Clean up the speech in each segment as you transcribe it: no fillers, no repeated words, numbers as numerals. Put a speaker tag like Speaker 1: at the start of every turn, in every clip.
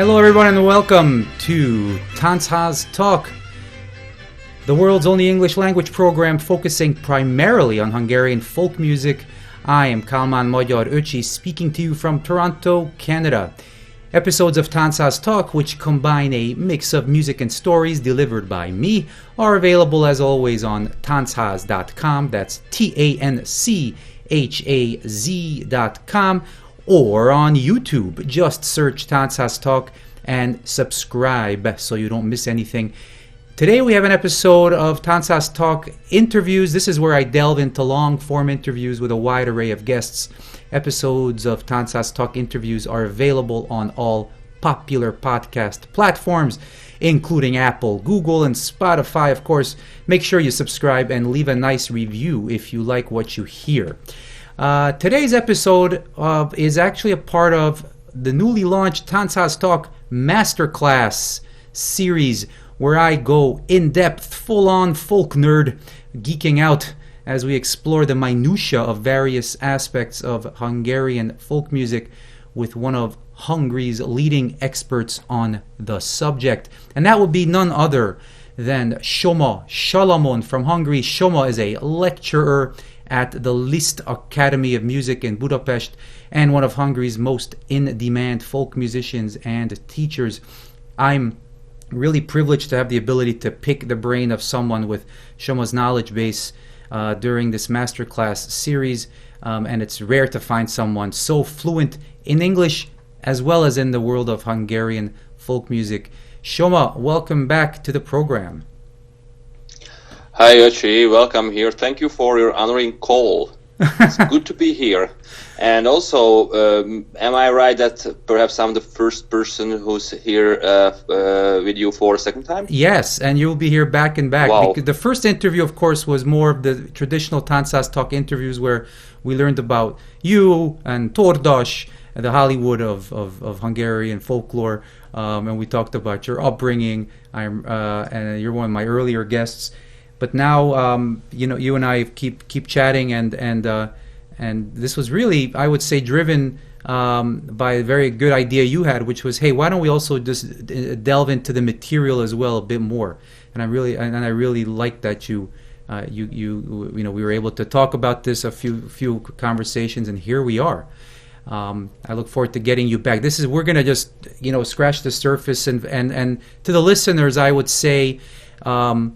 Speaker 1: Hello everyone and welcome to Tanchaz Talk, the world's only English language program focusing primarily on Hungarian folk music. I am Kalman Magyar Öcsi, speaking to you from Toronto, Canada. Episodes of Tanchaz Talk, which combine a mix of music and stories delivered by me, are available as always on tanchaz.com, that's tanchaz.com, or on YouTube. Just search Tanchaz Talk and subscribe so you don't miss anything. Today we have an episode of Tanchaz Talk interviews. This is where I delve into long-form interviews with a wide array of guests. Episodes of Tanchaz Talk interviews are available on all popular podcast platforms, including Apple, Google, and Spotify, of course. Make sure you subscribe and leave a nice review if you like what you hear. Today's episode is actually a part of the newly launched Tanchaz Talk Masterclass series, where I go in-depth, full-on folk nerd, geeking out as we explore the minutiae of various aspects of Hungarian folk music with one of Hungary's leading experts on the subject. And that would be none other than Soma Salamon from Hungary. Soma is a lecturer at the Liszt Academy of Music in Budapest and one of Hungary's most in-demand folk musicians and teachers. I'm really privileged to have the ability to pick the brain of someone with Soma's knowledge base during this masterclass series, and it's rare to find someone so fluent in English as well as in the world of Hungarian folk music. Soma, welcome back to the program.
Speaker 2: Hi Öcsi, welcome here. Thank you for your honoring call. It's good to be here. And also, am I right that perhaps I'm the first person who's here with you for a second time?
Speaker 1: Yes, and you'll be here back and back.
Speaker 2: Wow.
Speaker 1: Because the first interview, of course, was more of the traditional Tanchaz Talk interviews where we learned about you and Tordas, the Hollywood of Hungarian folklore, and we talked about your upbringing. And you're one of my earlier guests. But now, you and I keep chatting, and this was really, I would say, driven by a very good idea you had, which was, hey, why don't we also just delve into the material as well a bit more? And I really liked that we were able to talk about this a few conversations, and here we are. I look forward to getting you back. We're gonna just scratch the surface, and to the listeners, I would say. As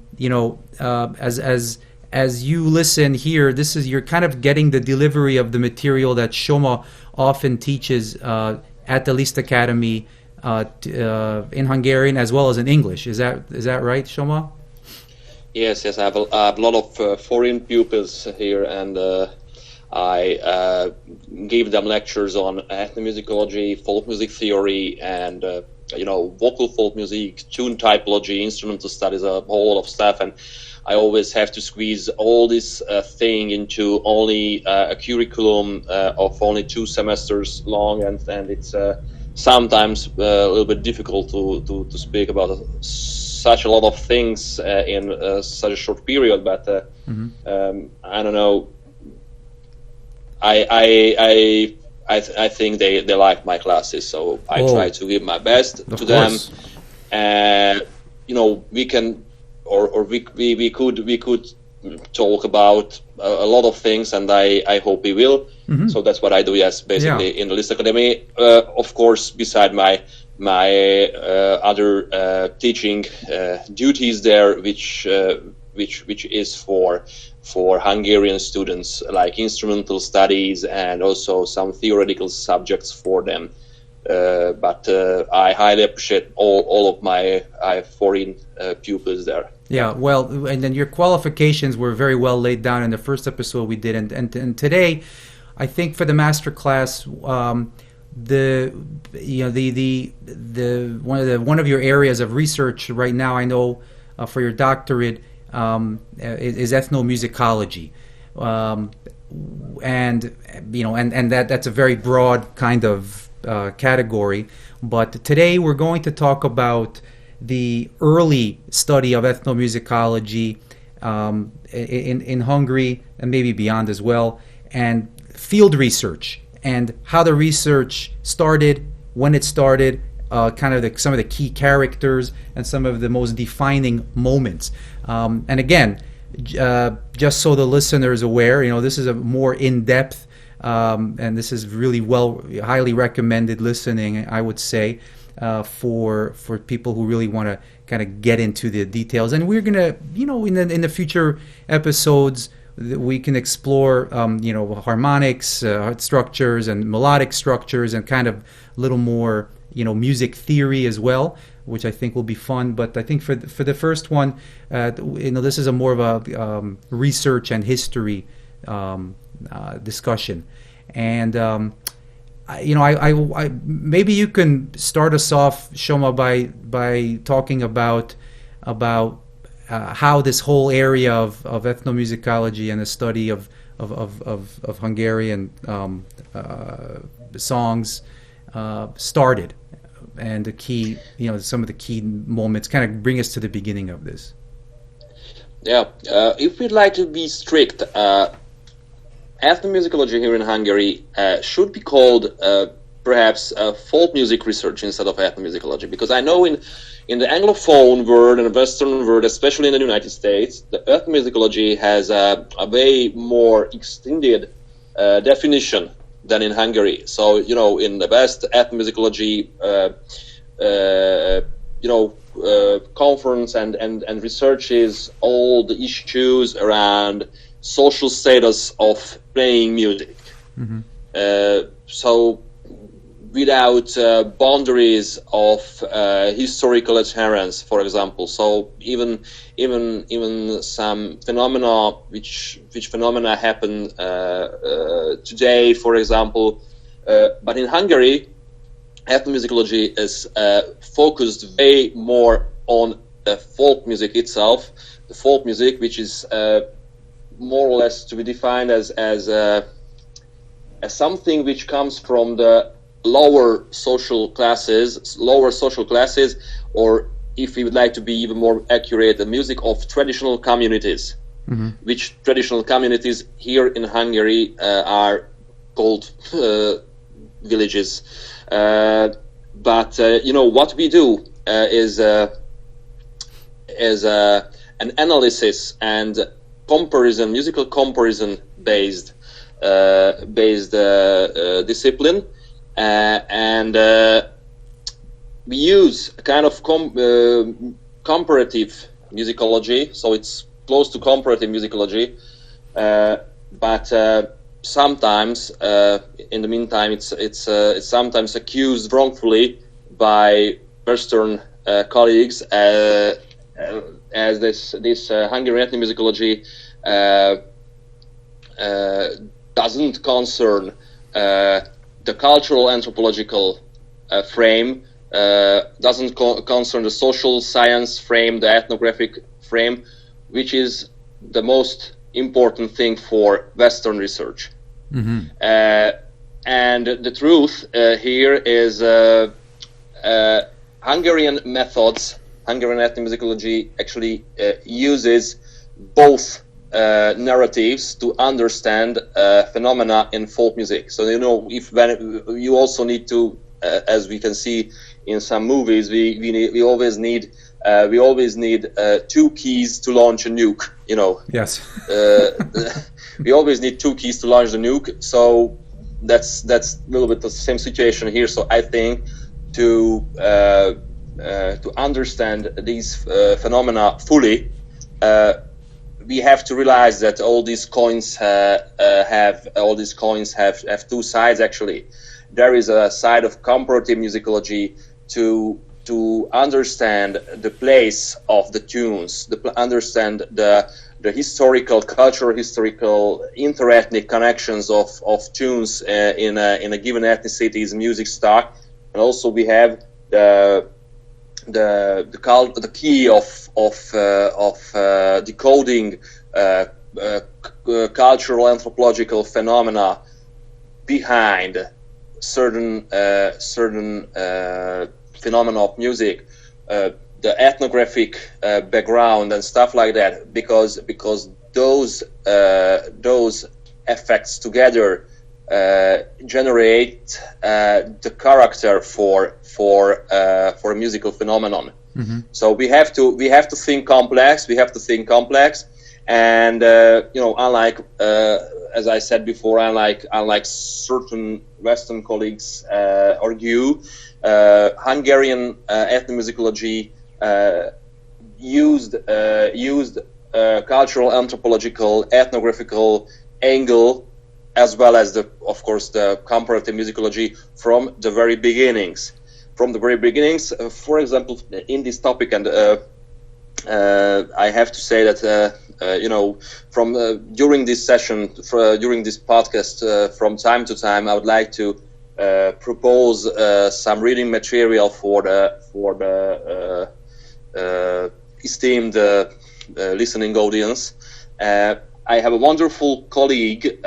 Speaker 1: you listen here, you're kind of getting the delivery of the material that Soma often teaches at the Liszt Academy in Hungarian as well as in English. Is that right, Soma?
Speaker 2: Yes. I have a lot of foreign pupils here, and I give them lectures on ethnomusicology, folk music theory, and vocal folk music, tune typology, instrumental studies, a whole lot of stuff, and I always have to squeeze all this thing into only a curriculum of only 2 semesters long, and it's sometimes a little bit difficult to speak about such a lot of things in such a short period. But I don't know. I think they like my classes, so I try to give my best to them. We can, or we could talk about a lot of things, and I hope we will. Mm-hmm. So that's what I do. Yes, basically in the Liszt Academy. Of course, beside my other teaching duties there, which is for Hungarian students, like instrumental studies and also some theoretical subjects for them. But I highly appreciate all of my foreign pupils there. Yeah,
Speaker 1: well, and then your qualifications were very well laid down in the first episode we did, and today, I think for the master class, one of your areas of research right now, I know, for your doctorate. Is ethnomusicology, and that's a very broad kind of category. But today we're going to talk about the early study of ethnomusicology in Hungary and maybe beyond as well, and field research and how the research started, when it started, kind of some of the key characters and some of the most defining moments. And again, just so the listener is aware, this is a more in-depth, and this is really highly recommended listening, I would say, for people who really want to kind of get into the details. And we're gonna, in the future episodes, we can explore, harmonics, structures, and melodic structures, and kind of a little more, music theory as well, which I think will be fun. But I think for the first one, this is a more of a research and history discussion. And I maybe you can start us off, Soma, by talking about how this whole area of ethnomusicology and the study of Hungarian songs started, and the key, some of the key moments. Kind of bring us to the beginning of this.
Speaker 2: Yeah, if we'd like to be strict, ethnomusicology here in Hungary should be called perhaps folk music research instead of ethnomusicology, because I know in the Anglophone world and the Western world, especially in the United States, the ethnomusicology has a way more extended definition than in Hungary. So, in the West, ethnomusicology, conference and researches all the issues around social status of playing music. Mm-hmm. So without boundaries of historical adherence, for example. So even some phenomena which phenomena happen today, for example. But in Hungary, ethnomusicology is focused way more on the folk music itself. The folk music, which is more or less to be defined as something which comes from the lower social classes, or if we would like to be even more accurate, the music of traditional communities, mm-hmm. which traditional communities here in Hungary are called villages. But what we do is an analysis and comparison, musical comparison based discipline, and we use a kind of comparative musicology. So it's close to comparative musicology, but sometimes, in the meantime, it's sometimes accused wrongfully by Western colleagues as this Hungarian ethnomusicology doesn't concern the cultural anthropological frame, doesn't concern the social science frame, the ethnographic frame, which is the most important thing for Western research. Mm-hmm. And the truth here is Hungarian methods, Hungarian ethnomusicology actually uses both narratives to understand phenomena in folk music. So when you also need to, as we can see in some movies, we always need two keys to launch a nuke.
Speaker 1: Yes.
Speaker 2: We always need two keys to launch the nuke. So that's a little bit the same situation here. So I think to understand these phenomena fully, we have to realize that all these coins have two sides. Actually, there is a side of comparative musicology to understand the place of the tunes, understand the cultural, interethnic connections of tunes in a given ethnicity's music stock, and also we have the key of decoding cultural anthropological phenomena behind certain phenomena of music, the ethnographic background and stuff like that, because those effects together generate the character for a musical phenomenon. Mm-hmm. So we have to think complex. We have to think complex, and unlike as I said before, unlike certain Western colleagues argue, Hungarian ethnomusicology used cultural, anthropological, ethnographical angle, as well as the comparative musicology from the very beginnings. For example, in this topic, and I have to say that during this session, during this podcast, from time to time, I would like to propose some reading material for the esteemed listening audience. I have a wonderful colleague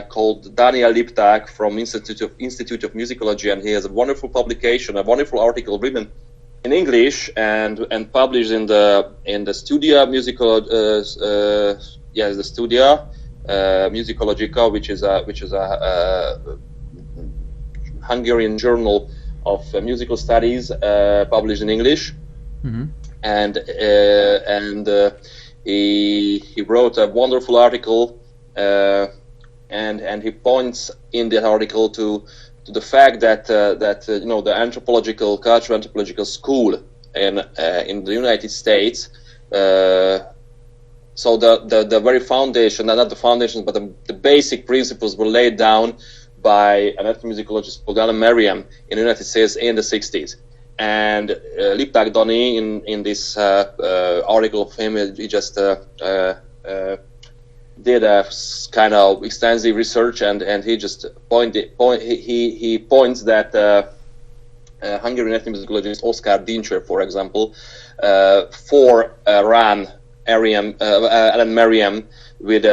Speaker 2: called Daniel Lipták from Institute of Musicology, and he has a wonderful publication, a wonderful article written in English and published in the Studia the Studia Musicologica, which is a Hungarian journal of musical studies, published in English. Mm-hmm. And he wrote a wonderful article, and he points in that article to the fact that the anthropological, cultural anthropological school in the United States. So the very foundation, not the foundations, but the basic principles were laid down by an ethnomusicologist called Alan Merriam in the United States in the 60s. And Lipták Dani, in this article of him, he just did a kind of extensive research, and he just points that Hungarian ethnomusicologist Oskar Dincser, for example, ran Alan Merriam with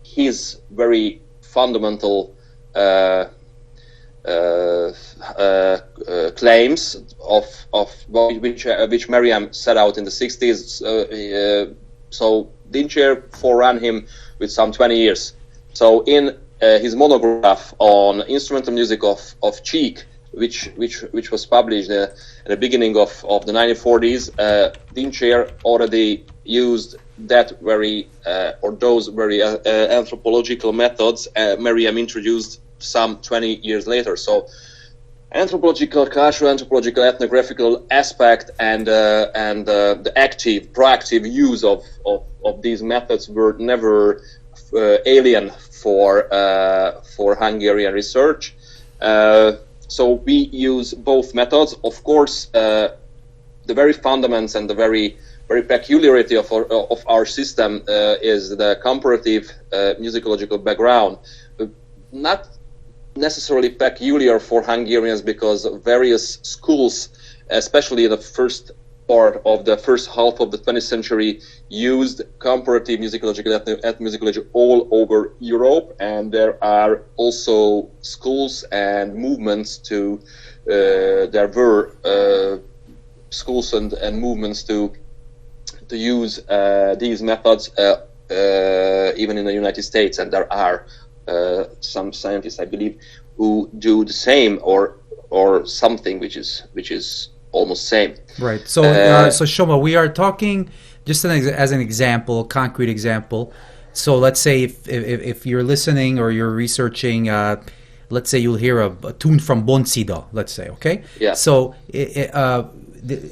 Speaker 2: his very fundamental claims of which Merriam set out in the 60s. So Dincser foreran him with some 20 years. So in his monograph on instrumental music of Cheek, which was published at the beginning of the 1940s, Dincser already used those very anthropological methods Merriam introduced some 20 years later. So anthropological, cultural, anthropological, ethnographical aspect and the active, proactive use of these methods were never alien for Hungarian research. So we use both methods. Of course, the very fundamentals and the very peculiarity of our system is the comparative musicological background. Not necessarily peculiar for Hungarians, because various schools, especially in the first part of the first half of the 20th century, used comparative musicological ethnomusicology all over Europe, and there are also schools and movements there were schools and movements to use these methods even in the United States, and there are some scientists, I believe, who do the same or something which is almost same.
Speaker 1: Right. So so Soma, we are talking just as an example, concrete example. So let's say if you're listening or you're researching, let's say you'll hear a tune from Boncida, let's say, okay?
Speaker 2: Yeah.
Speaker 1: So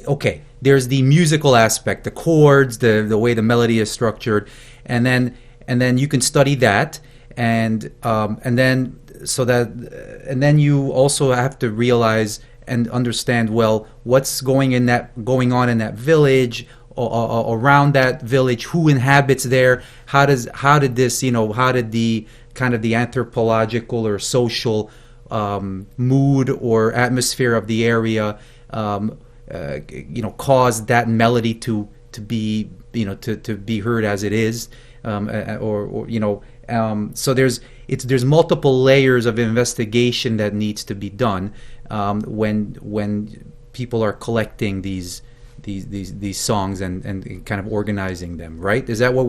Speaker 1: okay, there's the musical aspect, the chords, the way the melody is structured, and then you can study that. And then you also have to realize and understand, well, what's going on in that village, or around that village, who inhabits there, how did the kind of the anthropological or social mood or atmosphere of the area cause that melody to be to be heard as it is, so there's multiple layers of investigation that needs to be done when people are collecting these songs and kind of organizing them, right? Is that what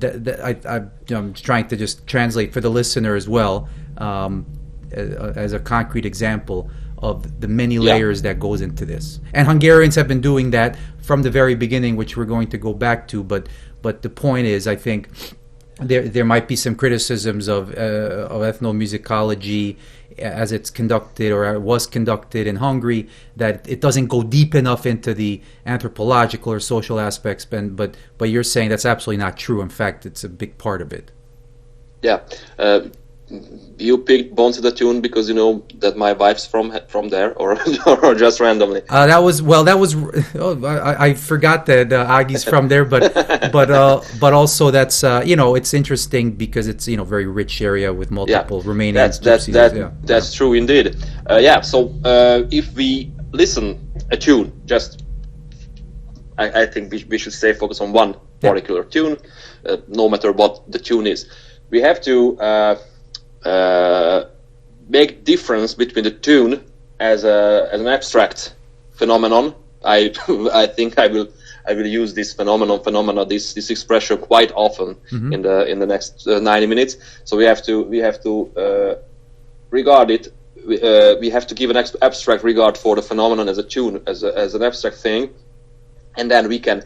Speaker 1: I'm trying to just translate for the listener as well, as a concrete example of the many layers that goes into this. And Hungarians have been doing that from the very beginning, which we're going to go back to. But the point is, I think there might be some criticisms of ethnomusicology as it's conducted or was conducted in Hungary, that it doesn't go deep enough into the anthropological or social aspects. But you're saying that's absolutely not true. In fact, it's a big part of it.
Speaker 2: Yeah. You picked Bones of the Tune because you know that my wife's from there, or or just randomly?
Speaker 1: That was I forgot that Agi's from there, but also that's it's interesting because it's very rich area with multiple Romanians.
Speaker 2: That's true indeed. So if we listen a tune, just I think we should stay focused on one particular tune, no matter what the tune is. We have to make difference between the tune as an abstract phenomenon. I think I will use this this expression quite often in the next 90 minutes. So we have to regard it. We have to give an abstract regard for the phenomenon as a tune, as an abstract thing, and then we can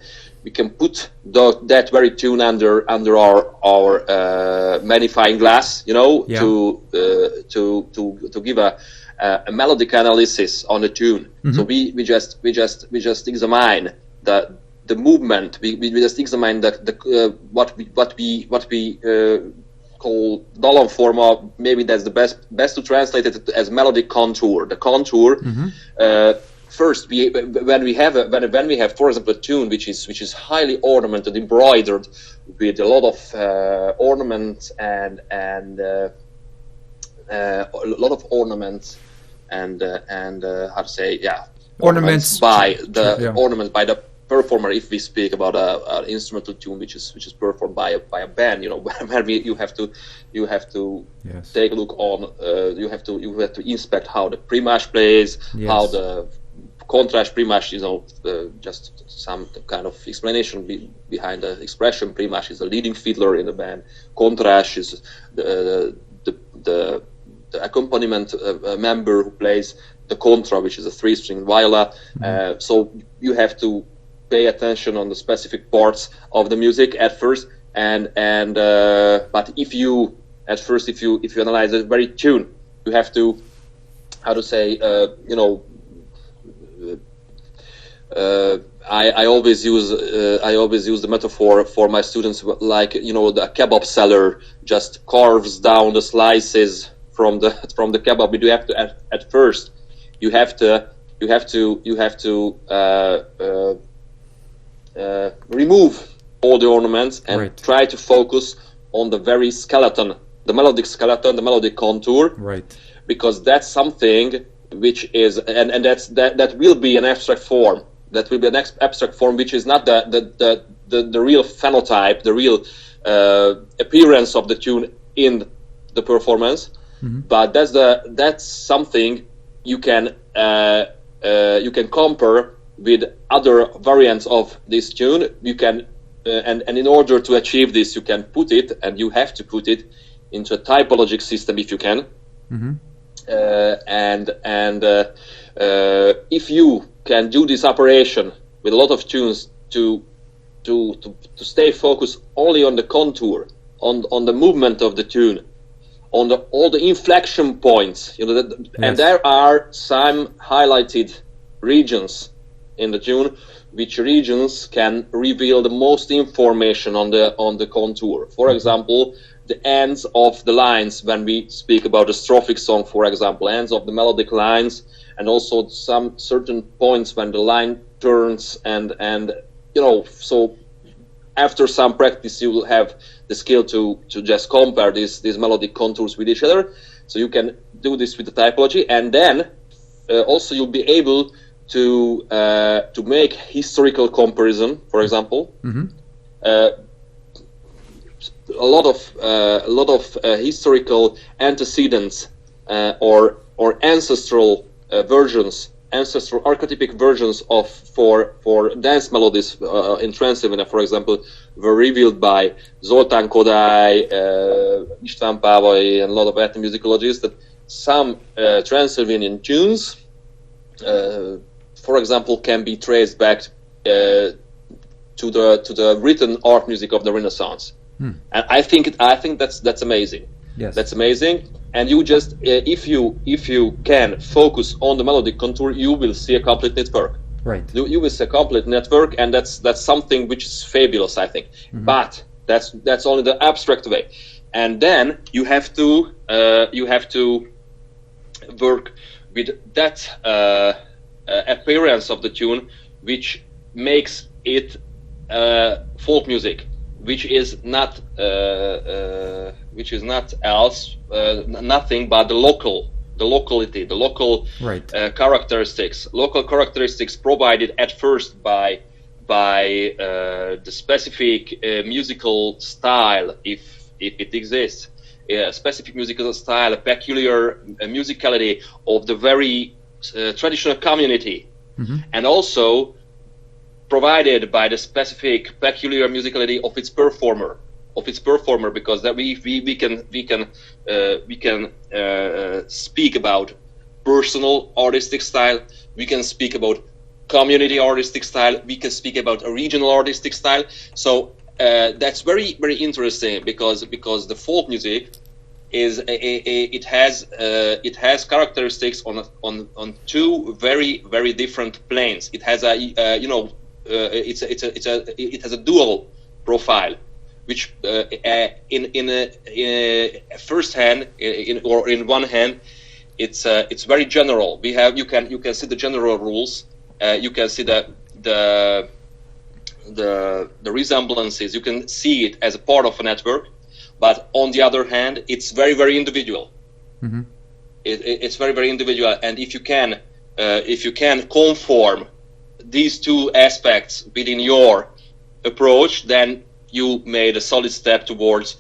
Speaker 2: put that very tune under our magnifying glass, to give a melodic analysis on the tune. So we just examine the movement. We just examine what we call Dolan form of, maybe that's the best to translate it as melodic contour. The contour. First, when we have, for example, a tune which is highly ornamented, embroidered with a lot of ornaments and a lot of ornaments and how to say, ornaments by the performer. If we speak about an instrumental tune which is performed by a band, where you have to take a look on. You have to inspect how the primage plays, how the contrast primage, just some kind of explanation behind the expression. Primage is a leading fiddler in the band. Contrast is the accompaniment member who plays the contra, which is a 3-string viola. So you have to pay attention on the specific parts of the music at first, but if you analyze the very tune, you have to, how to say, I always use the metaphor for my students, like the kebab seller just carves down the slices from the kebab. But you have to at first you have to remove all the ornaments and try to focus on the very skeleton, the melodic contour, because that's something which is and that will be an abstract form. That will be an abstract form which is not the real phenotype, the real appearance of the tune in the performance, but that's something you can compare with other variants of this tune. You can and in order to achieve this, you can put it, and you have to put it into a typologic system if you can. If you can do this operation with a lot of tunes to stay focused only on the contour, on the movement of the tune, on all the inflection points, and there are some highlighted regions in the tune, which regions can reveal the most information on the contour. For example, the ends of the lines, when we speak about a strophic song, for example, ends of the melodic lines, and also some certain points when the line turns, and so after some practice you will have the skill to just compare these melodic contours with each other. So you can do this with the typology, and then also you'll be able to make historical comparison. For example, a lot of historical antecedents or ancestral ancestral archetypic versions for dance melodies in Transylvania, for example, were revealed by Zoltán Kodály, István Pávai, and a lot of ethnomusicologists, that some Transylvanian tunes, for example, can be traced back to the written art music of the Renaissance. And I think that's amazing.
Speaker 1: Yes,
Speaker 2: that's amazing. And you just if you can focus on the melodic contour, you will see a complete network.
Speaker 1: Right.
Speaker 2: You will see a complete network, and that's something which is fabulous, I think. But that's only the abstract way. And then you have to work with that appearance of the tune, which makes it folk music, which is not else nothing but the locality, the local characteristics provided at first by the specific musical style, if it exists, a specific musical style, a peculiar musicality of the very traditional community, and also provided by the specific peculiar musicality of its performer, because that we can speak about personal artistic style, we can speak about community artistic style, we can speak about a regional artistic style. So that's very, very interesting, because the folk music is it has characteristics on two very, very different planes. It has it has a dual profile, which in first hand, in one hand, it's very general. You can see the general rules. You can see the resemblances. You can see it as a part of a network. But on the other hand, it's very, very individual. It's very, very individual. And if you can conform these two aspects within your approach, then you made a solid step towards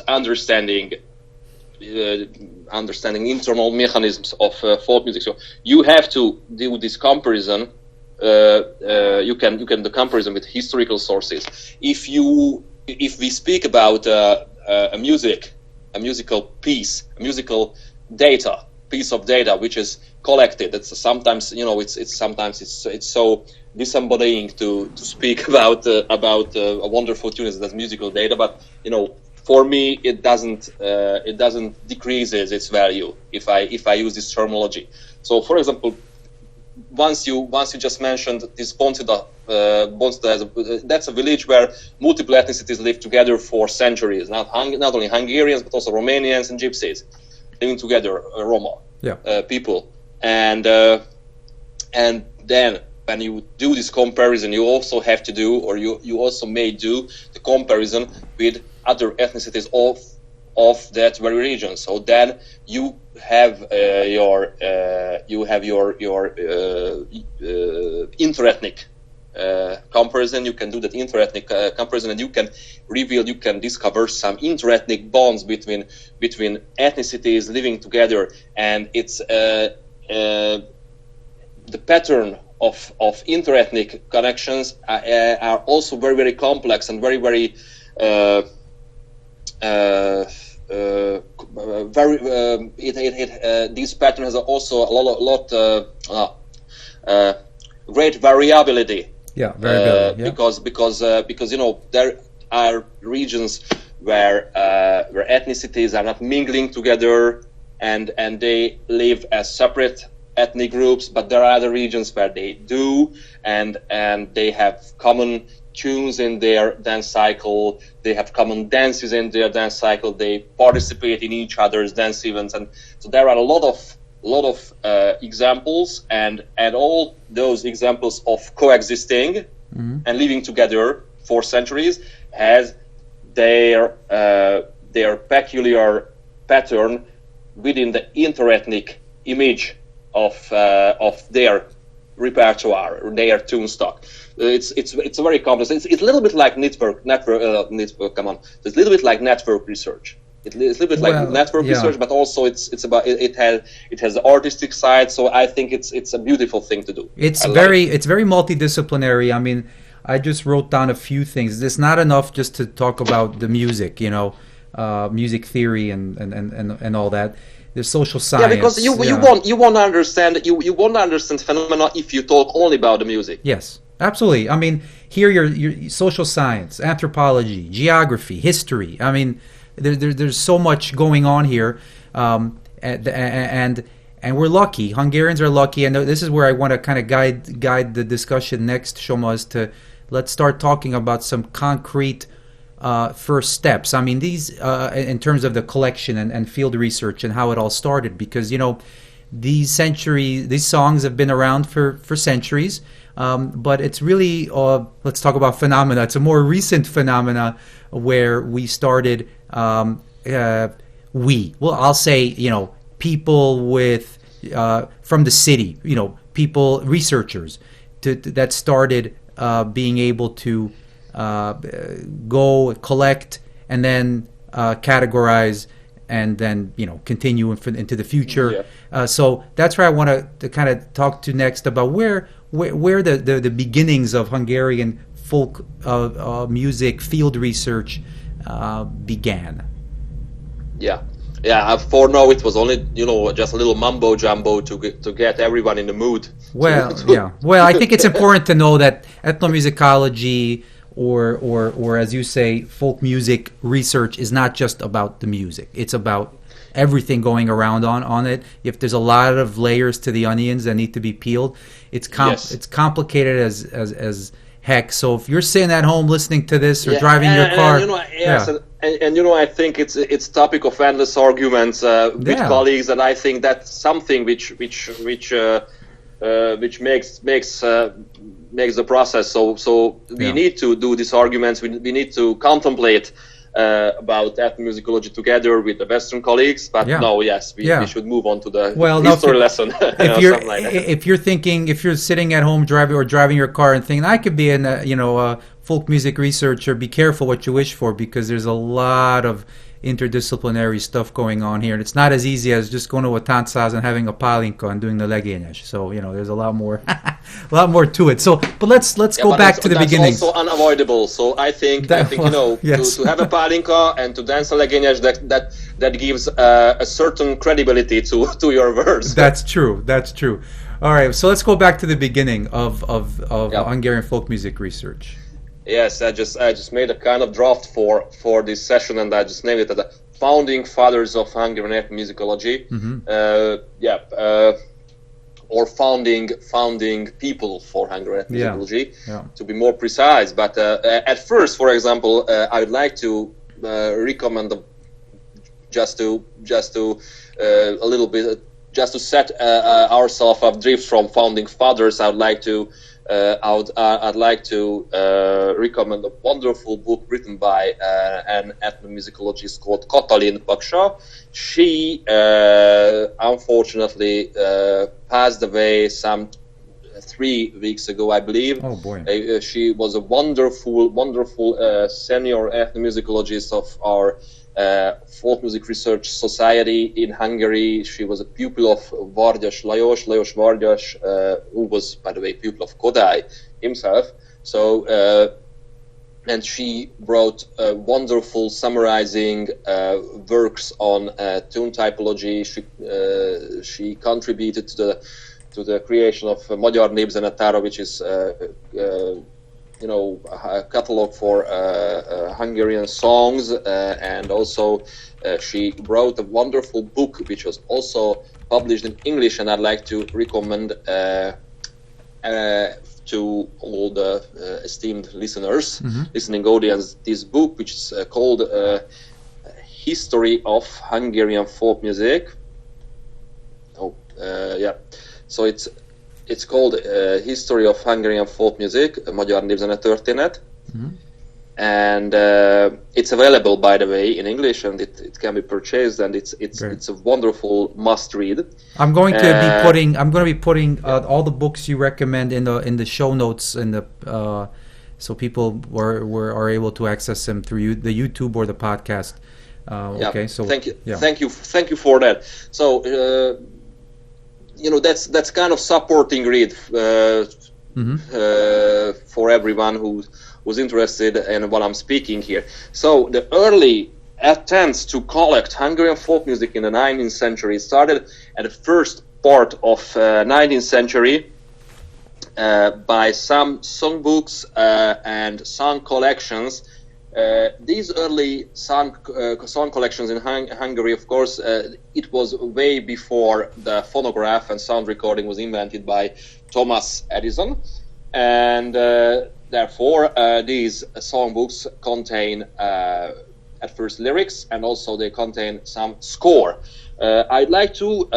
Speaker 2: understanding internal mechanisms of folk music. So you have to do this comparison. You can do the comparison with historical sources. If we speak about a musical piece of data which is collected, it's sometimes it's so disembodying to speak about a wonderful tune as musical data, but for me it doesn't decreases its value if I use this terminology. So for example, once you just mentioned this Bondsida, that's a village where multiple ethnicities live together for centuries. Not only Hungarians, but also Romanians and Gypsies living together, Roma people. And then when you do this comparison, you also have to do, or you also may do the comparison with other ethnicities of that very region. So then you have your interethnic comparison. You can do that interethnic comparison, and you can discover some interethnic bonds between ethnicities living together. And it's the pattern of interethnic connections are also very, very complex and very, very this pattern has also a lot great variability. Because there are regions where ethnicities are not mingling together and they live as separate ethnic groups, but there are other regions where they do, and they have common tunes in their dance cycle, they have common dances in their dance cycle, they participate in each other's dance events, and so there are a lot of examples, and all those examples of coexisting and living together for centuries has their peculiar pattern within the interethnic image of their repertoire, or their tune stock. It's a very complex. It's a little bit like network. Come on, it's a little bit like network research. It's a little bit like network research, but also it's about it has the artistic side. So I think it's a beautiful thing to do.
Speaker 1: It's very multidisciplinary. I mean, I just wrote down a few things. It's not enough just to talk about the music, music theory and all that. There's social science.
Speaker 2: Yeah, because you won't understand phenomena if you talk only about the music.
Speaker 1: Yes, absolutely. I mean, here your social science, anthropology, geography, history. I mean, there's so much going on here, and we're lucky. Hungarians are lucky, and this is where I want to kind of guide the discussion next, Soma, is to let's start talking about some concrete first steps. I mean, these in terms of the collection and field research and how it all started, because these songs have been around for centuries, but it's really let's talk about phenomena. It's a more recent phenomena where we started. I'll say people with from the city, people, researchers that started being able to go collect and then categorize and then continue into the future.
Speaker 2: Yeah.
Speaker 1: So that's where I want to kind of talk to next about where the beginnings of Hungarian folk music field research began.
Speaker 2: Yeah, for now it was only just a little mumbo jumbo to get everyone in the mood.
Speaker 1: Well, yeah. Well, I think it's important to know that ethnomusicology or as you say, folk music research is not just about the music. It's about everything going around on it. If there's a lot of layers to the onions that need to be peeled, it's complicated as heck. So if you're sitting at home listening to this or driving your car,
Speaker 2: I think it's topic of endless arguments with colleagues, and I think that's something which makes the process. So we need to do these arguments. We need to contemplate about ethnomusicology together with the Western colleagues. But we should move on to the history lesson.
Speaker 1: If you're sitting at home driving your car and thinking I could be a folk music researcher, be careful what you wish for, because there's a lot of interdisciplinary stuff going on here, and it's not as easy as just going to a Tanchaz and having a palinka and doing the legényes. So there's a lot more to it. So, but let's go back to the beginnings.
Speaker 2: That's also unavoidable. So I think to have a palinka and to dance a legényes, that gives a certain credibility to your words.
Speaker 1: That's true. All right, so let's go back to the beginning of Hungarian folk music research.
Speaker 2: Yes, I just made a kind of draft for this session, and I just named it the Founding Fathers of Hungarian Ethnomusicology. Or founding people for Hungarian ethnomusicology, to be more precise. But at first, for example, I would like to recommend just to a little bit, just to set ourselves adrift from founding fathers. I'd like to recommend a wonderful book written by an ethnomusicologist called Katalin Paksa. She unfortunately passed away some 3 weeks ago, I believe.
Speaker 1: Oh boy!
Speaker 2: She was a wonderful senior ethnomusicologist of our Folk Music Research Society in Hungary. She was a pupil of Lajos Vargyas, who was, by the way, pupil of Kodály himself. So, and she wrote wonderful summarizing works on tune typology. She contributed to the creation of Magyar Népzenetára, which is a catalog for Hungarian songs, and also she wrote a wonderful book which was also published in English, and I'd like to recommend to all the esteemed listeners, listening audience, this book, which is called History of Hungarian Folk Music. So it's called History of Hungarian Folk Music, Magyar Népzenetörténet, and it's available, by the way, in English, and it can be purchased, and it's a wonderful must read.
Speaker 1: I'm going to be putting all the books you recommend in the show notes, so people are able to access them through the YouTube or the podcast. Okay, so
Speaker 2: thank you for that. So. That's kind of supporting read for everyone who's interested in what I'm speaking here. So the early attempts to collect Hungarian folk music in the 19th century started at the first part of 19th century by some songbooks and song collections. These early song collections in Hungary, of course, it was way before the phonograph and sound recording was invented by Thomas Edison, and therefore these songbooks contain at first lyrics, and also they contain some score. I'd like to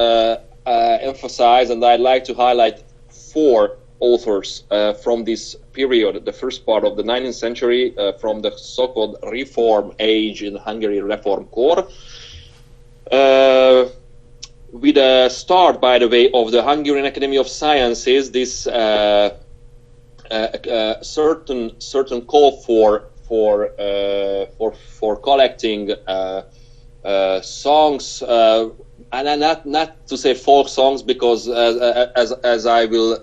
Speaker 2: emphasize, and I'd like to highlight 4 authors from this period, the first part of the 19th century, from the so-called Reform age in Hungary, Reform Corps, with a start, by the way, of the Hungarian Academy of Sciences. This certain call for collecting songs, and not to say folk songs, because as I will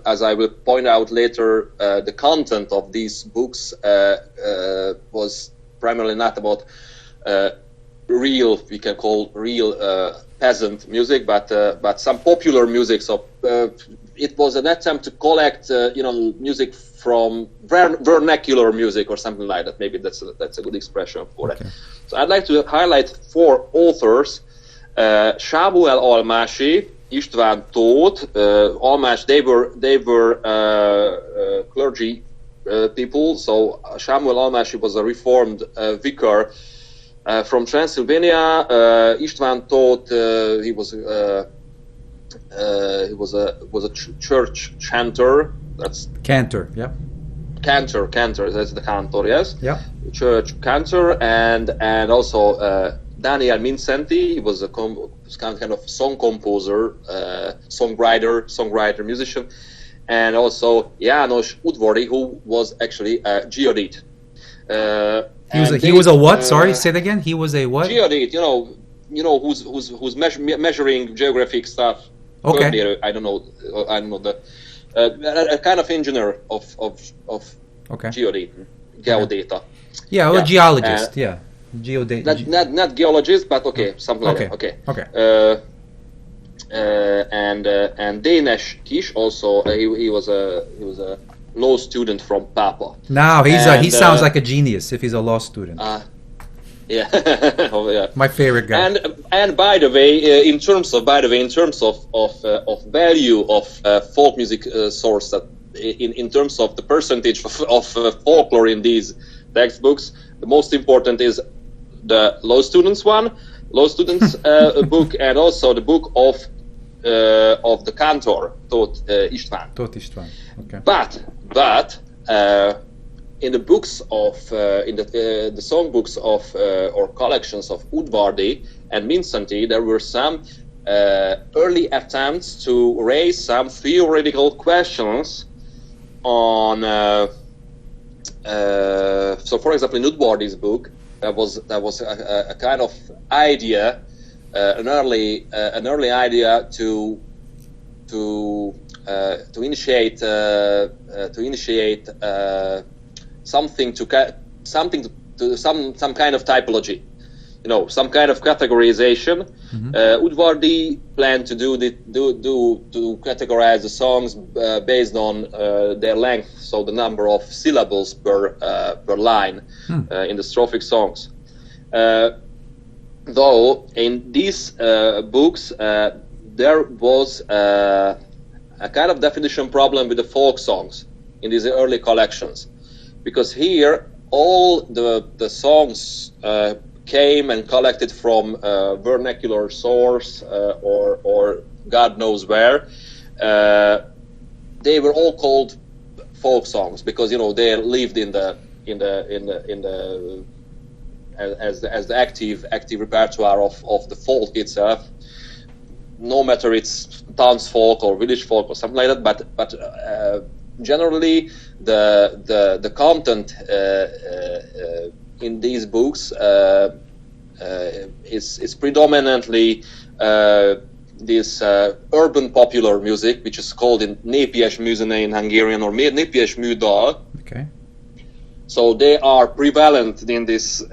Speaker 2: point out later, the content of these books was primarily not about real peasant music, but some popular music. So it was an attempt to collect music from vernacular music or something like that. Maybe that's a good expression for it. So I'd like to highlight 4 authors. Sámuel Almási, István Tóth, Almás. They were clergy people. So Sámuel Almási was a reformed vicar from Transylvania. István Tóth, he was a church chanter. That's
Speaker 1: cantor. Yeah.
Speaker 2: Cantor. That's the cantor. Yes.
Speaker 1: Yeah.
Speaker 2: Church cantor, and also Daniel Mincenti. He was a kind of song composer, songwriter, musician, and also János Udvari, who was actually a geodete.
Speaker 1: He was a what? Sorry, say it again. He was a what?
Speaker 2: Geodete. Who's measuring geographic stuff.
Speaker 1: Okay.
Speaker 2: I don't know the a kind of engineer of geodata.
Speaker 1: Yeah, a geologist.
Speaker 2: Not geologist, but something like that. Okay. And Dénes Kis also, he was a law student from Papa.
Speaker 1: Now he sounds like a genius if he's a law student.
Speaker 2: Yeah.
Speaker 1: My favorite guy.
Speaker 2: And by the way, in terms of value of folk music source, that in terms of the percentage of folklore in these textbooks, the most important is the law students book, and also the book of the cantor Tóth István.
Speaker 1: Okay.
Speaker 2: But in the books of the songbooks of or collections of Udvari and Mincenti, there were some early attempts to raise some theoretical questions on. So, for example, in Udvari's book, there was a kind of idea, an early idea to initiate some kind of typology, some kind of categorization. Udvari planned to to categorize the songs based on their length, so the number of syllables per line in the strophic songs. Though in these books there was a kind of definition problem with the folk songs in these early collections, because here all the songs came and collected from vernacular source or God knows where. They were all called folk songs because they lived in the as the active repertoire of the folk itself, no matter it's townsfolk or village folk or something like that. But generally the content in these books is predominantly urban popular music, which is called in népies műzene in Hungarian, or népies műdal.
Speaker 1: Okay.
Speaker 2: So they are prevalent in these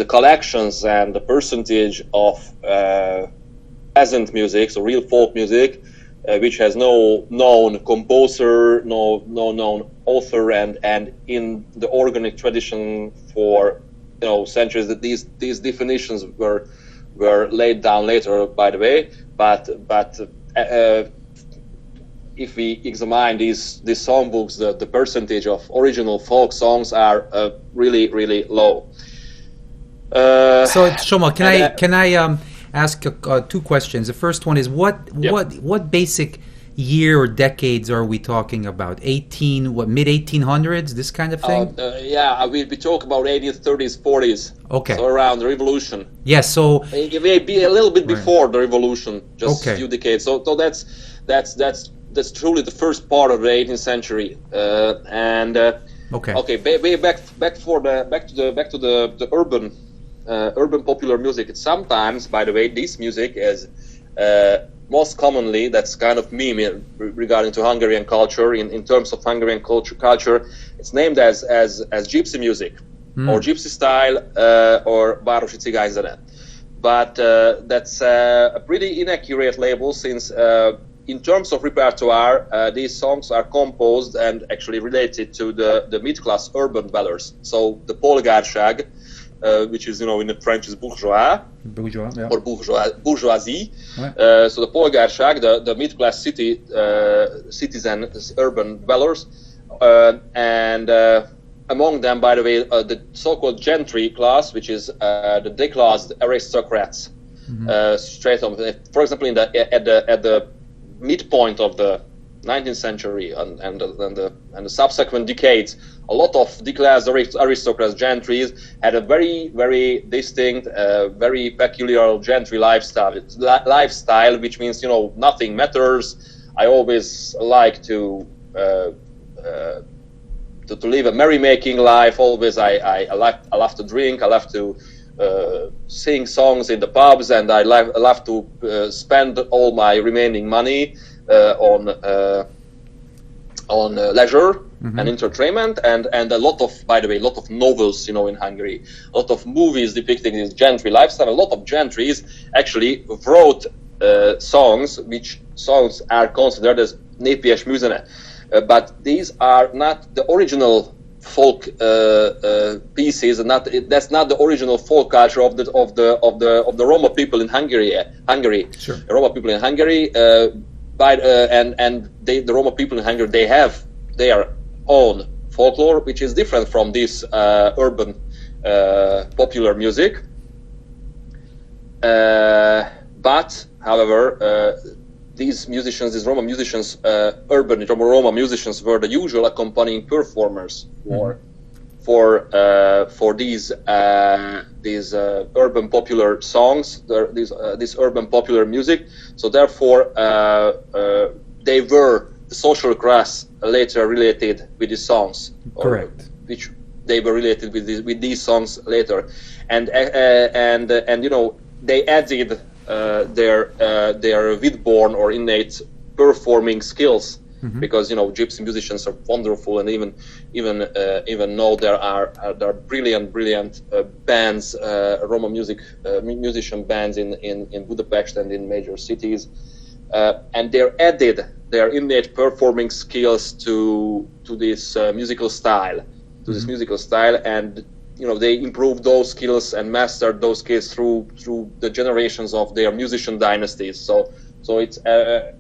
Speaker 2: collections, and the percentage of peasant music, so real folk music, which has no known composer, no known author, and in the organic tradition for centuries, that these definitions were laid down later, by the way. But if we examine these songbooks, the percentage of original folk songs are really, really low.
Speaker 1: So Soma, can I ask two questions? The first one is what basic year or decades are we talking about? Mid 1800s, this kind of thing?
Speaker 2: We talk about 1830s, 40s.
Speaker 1: Okay.
Speaker 2: So around the Revolution.
Speaker 1: Yes. So
Speaker 2: it may be a little bit before the Revolution, just a few decades. So that's truly the first part of the 18th century. Back to the urban popular music. Sometimes, by the way, this music is most commonly, that's kind of meme regarding to Hungarian culture. In terms of Hungarian culture, it's named as gypsy music, or gypsy style, or városi cigányzene. But that's a pretty inaccurate label, since in terms of repertoire, these songs are composed and actually related to the mid-class urban dwellers. So the polgárság, which is, in the French is bourgeois,
Speaker 1: yeah.
Speaker 2: Or bourgeoisie.
Speaker 1: Right.
Speaker 2: So the polgárság, the mid-class citizen, urban dwellers, and among them, by the way, the so-called gentry class, which is the declassed aristocrats. Straight on. For example, at the midpoint of the 19th century and the subsequent decades, a lot of declassed aristocrats, gentries, had a very, very distinct, very peculiar gentry lifestyle. Which means, nothing matters. I always like to live a merrymaking life. Always, I love to drink. I love to sing songs in the pubs, and I love to spend all my remaining money on leisure and entertainment, and a lot of, by the way, a lot of novels, in Hungary, a lot of movies depicting this gentry lifestyle. A lot of gentries actually wrote songs, which songs are considered as népies műzene, but these are not the original folk pieces, and that's not the original folk culture of the Roma people in Hungary.
Speaker 1: Sure.
Speaker 2: The Roma people in Hungary, the Roma people in Hungary, they have their own folklore, which is different from this urban popular music. But, however, these Roma musicians, urban Roma musicians, were the usual accompanying performers for these urban popular songs, this urban popular music. So therefore, they were the social class later related with these songs.
Speaker 1: Correct.
Speaker 2: Which they were related with these songs later, and they added their witborn or innate performing skills, because gypsy musicians are wonderful, and even though there are brilliant bands, Roma musician bands in Budapest and in major cities, and they added their innate performing skills to this musical style, and they improved those skills and mastered those skills through the generations of their musician dynasties. So it's
Speaker 1: right.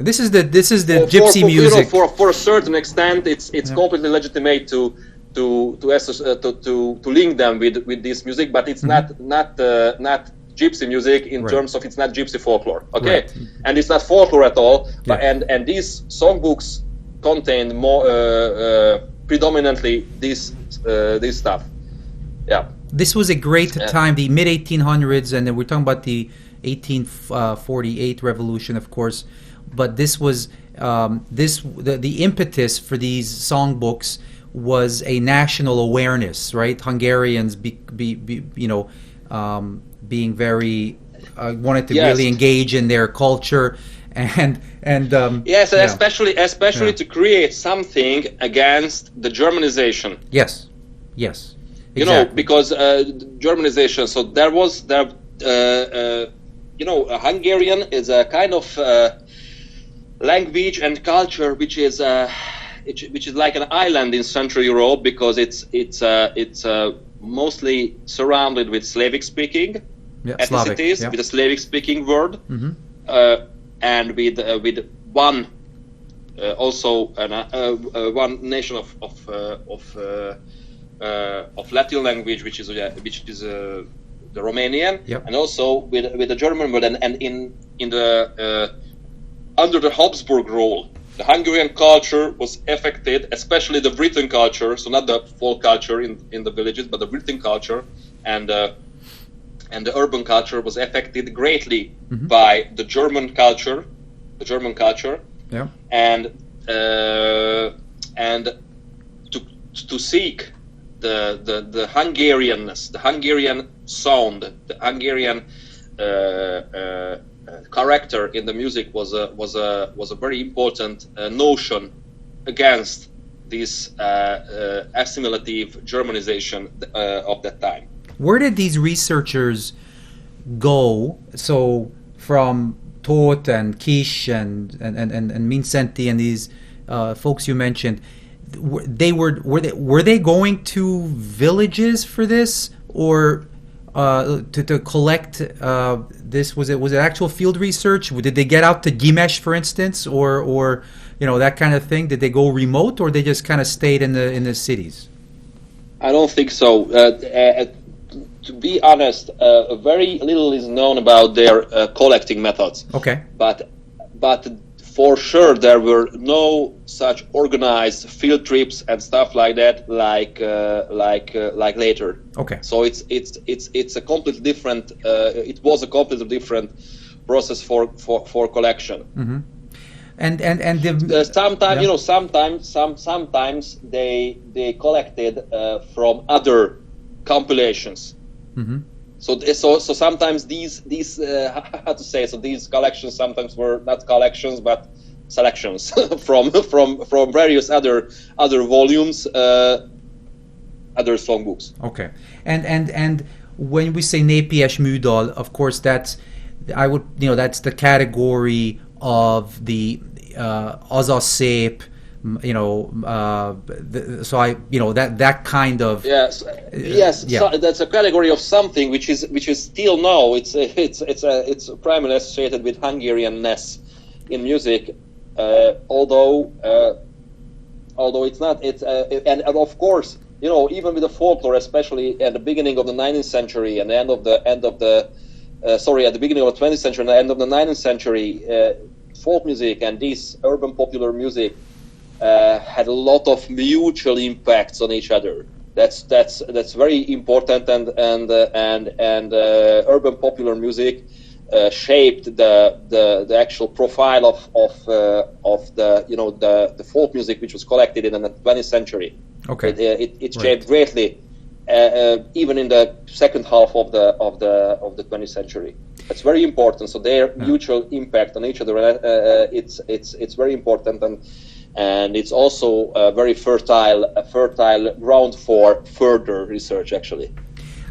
Speaker 1: This is the gypsy music.
Speaker 2: For a certain extent, it's completely legitimate to link them with this music, but it's not gypsy music in terms of, it's not gypsy folklore. Okay, right. And it's not folklore at all. Yeah. And these songbooks contain more predominantly this stuff. Yeah.
Speaker 1: This was a great time, the mid 1800s, and then we're talking about the 1848 revolution, of course. But this was the impetus for these songbooks was a national awareness, right? Hungarians being very wanted to
Speaker 2: Yes.
Speaker 1: really engage in their culture, and
Speaker 2: Yes,
Speaker 1: yeah.
Speaker 2: especially
Speaker 1: Yeah.
Speaker 2: to create something against the Germanization.
Speaker 1: Yes, yes,
Speaker 2: You know,
Speaker 1: exactly.
Speaker 2: because Germanization. So there was there. Hungarian is a kind of language and culture which is like an island in Central Europe, because it's mostly surrounded with Slavic speaking
Speaker 1: Yeah, Slavic,
Speaker 2: ethnicities,
Speaker 1: yeah.
Speaker 2: with a Slavic speaking word,
Speaker 1: Mhm.
Speaker 2: and with one also one nation of Latin language, which is the Romanian,
Speaker 1: Yep.
Speaker 2: and also with the German word, and in the under the Habsburg rule, the Hungarian culture was affected, especially the written culture, so not the folk culture in the villages, but the written culture, and the urban culture was affected greatly by the German culture,
Speaker 1: Yeah.
Speaker 2: and to seek the Hungarianness, the Hungarian sound, the Hungarian character in the music was a very important notion against this assimilative Germanization of that time.
Speaker 1: Where did these researchers go? So from Tóth and Kish and Mincenti and these folks you mentioned, were they going to villages for this, or to collect this? Was it actual field research? Did they get out to Gimes, for instance, or that kind of thing? Did they go remote, or they just kind of stayed in the cities?
Speaker 2: I don't think so. To be honest, very little is known about their collecting methods.
Speaker 1: Okay.
Speaker 2: But for sure there were no such organized field trips and stuff like that, like later.
Speaker 1: Okay.
Speaker 2: So it's a completely different. It was a completely different process for collection.
Speaker 1: Mm-hmm. And the,
Speaker 2: sometimes
Speaker 1: yeah.
Speaker 2: sometimes they collected from other compilations.
Speaker 1: Mm-hmm.
Speaker 2: So sometimes these how to say, so these collections sometimes were not collections but selections from various other volumes, other songbooks.
Speaker 1: Okay. And when we say népies műdal, of course that's that's the category of the az a szép, so that kind of
Speaker 2: yes.
Speaker 1: Yeah.
Speaker 2: So that's a category of something which is still now it's primarily associated with Hungarianness in music, although it's not, and of course even with the folklore, especially at the beginning of the 19th century and the at the beginning of the 20th century and the end of the 19th century, folk music and this urban popular music had a lot of mutual impacts on each other. That's very important, and urban popular music shaped the actual profile of the folk music which was collected in the 20th century.
Speaker 1: Okay.
Speaker 2: It shaped greatly, even in the second half of the 20th century. It's very important. So their mutual impact on each other, it's very important, and it's also a very fertile ground for further research. Actually,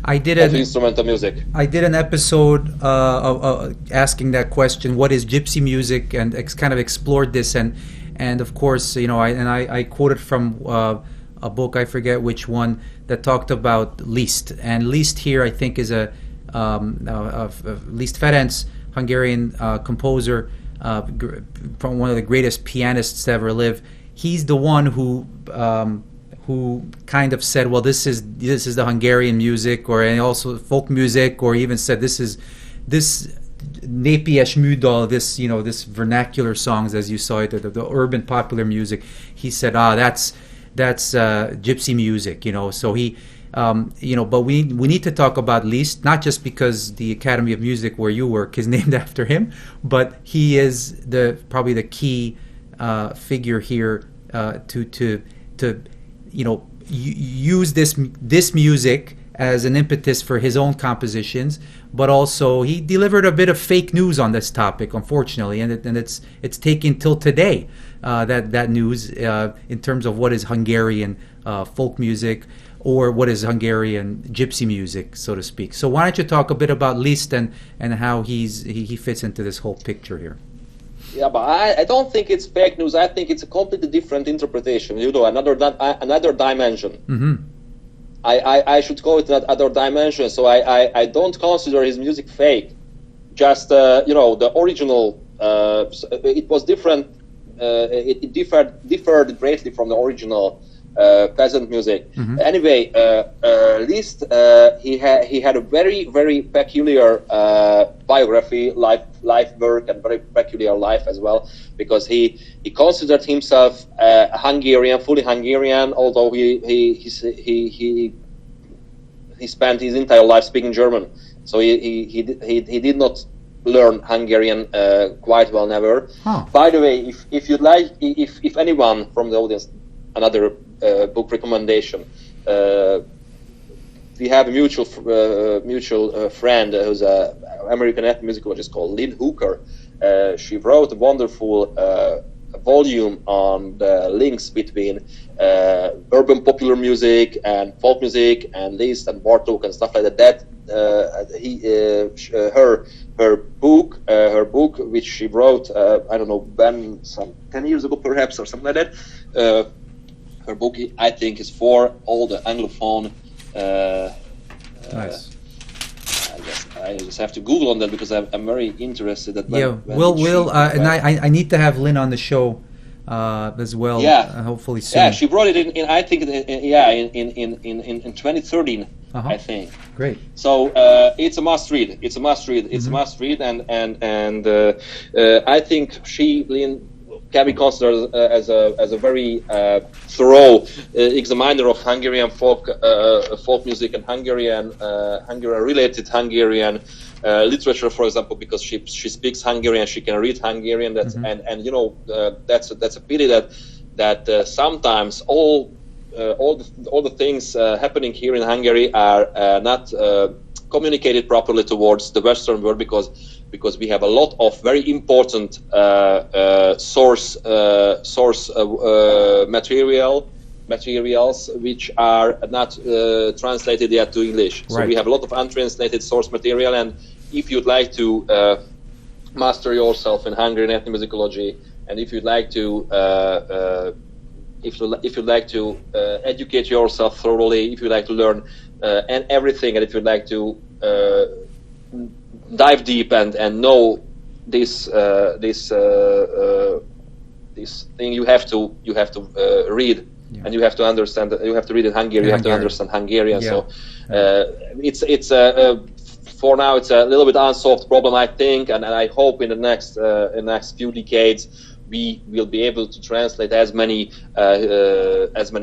Speaker 1: I did
Speaker 2: of instrumental music.
Speaker 1: I did an episode of asking that question: what is gypsy music, and kind of explored this, and of course, I quoted from a book, I forget which one, that talked about Liszt, and Liszt here I think is a Liszt Ferenc, Hungarian composer, from one of the greatest pianists to ever live. He's the one who kind of said, well, this is the Hungarian music, and also folk music, or even said this népies műdal, this vernacular songs, as you saw it, the urban popular music. He said, that's gypsy music, So he, but we need to talk about Liszt, not just because the Academy of Music where you work is named after him, but he is probably the key figure here to use this music as an impetus for his own compositions, but also he delivered a bit of fake news on this topic, unfortunately, and it's taken till today, that news in terms of what is Hungarian folk music or what is Hungarian gypsy music, so to speak. So why don't you talk a bit about Liszt and how he fits into this whole picture here?
Speaker 2: Yeah, but I don't think it's fake news. I think it's a completely different interpretation. Another dimension.
Speaker 1: Mm-hmm.
Speaker 2: I should call it another dimension. So I don't consider his music fake. Just the original. It was different. It differed greatly from the original peasant music.
Speaker 1: Mm-hmm.
Speaker 2: Anyway, Liszt he had a very, very peculiar biography, life work, and very peculiar life as well, because he considered himself Hungarian, fully Hungarian, although he spent his entire life speaking German. So he did not learn Hungarian quite well, never.
Speaker 1: Huh.
Speaker 2: By the way, if you'd like, if anyone from the audience, another book recommendation. We have a mutual friend who's an American ethnomusicologist called Lynn Hooker. She wrote a wonderful volume on the links between urban popular music and folk music and Liszt and Bartók and stuff like that. Her book, which she wrote, I don't know, when, some 10 years ago perhaps, or something like that. Her book, I think, is for all the Anglophone.
Speaker 1: Nice.
Speaker 2: I just have to Google on that because I'm very interested.
Speaker 1: And I need to have Lynn on the show as well.
Speaker 2: Yeah.
Speaker 1: Hopefully soon.
Speaker 2: Yeah, she brought it in. I think in 2013. I think.
Speaker 1: Great.
Speaker 2: So it's a must read. It's a must read. It's a must read, and I think Lynn can be considered as a very thorough examiner of Hungarian folk music and Hungarian related Hungarian literature, for example, because she speaks Hungarian, she can read Hungarian. That's that's a pity that sometimes all the things happening here in Hungary are not communicated properly towards the Western world, because we have a lot of very important source materials which are not translated yet to English. So we have a lot of untranslated source material, and if you'd like to master yourself in Hungarian ethnomusicology, and if you'd like to educate yourself thoroughly, if you'd like to learn and everything, and if you'd like to dive deep and know this thing, you have to read, and you have to understand. You have to read in Hungarian. You have to understand Hungarian. Yeah. So it's for now it's a little bit unsolved problem, I think, and I hope in the next few decades we will be able to translate as many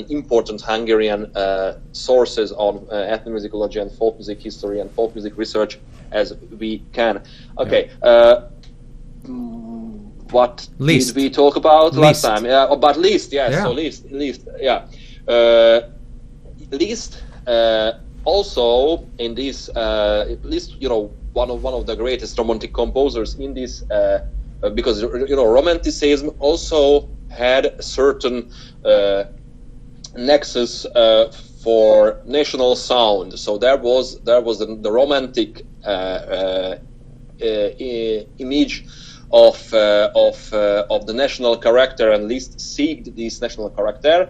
Speaker 2: important Hungarian sources on ethnomusicology and folk music history and folk music research as we can. Okay. What
Speaker 1: Liszt.
Speaker 2: did we talk about last time? Yeah, about Liszt. Yeah. So Liszt. Yeah. Liszt. Also in this, Liszt, one of the greatest romantic composers in this. Because Romanticism also had a certain nexus for national sound. So there was the romantic image of the national character, and Liszt seeked this national character.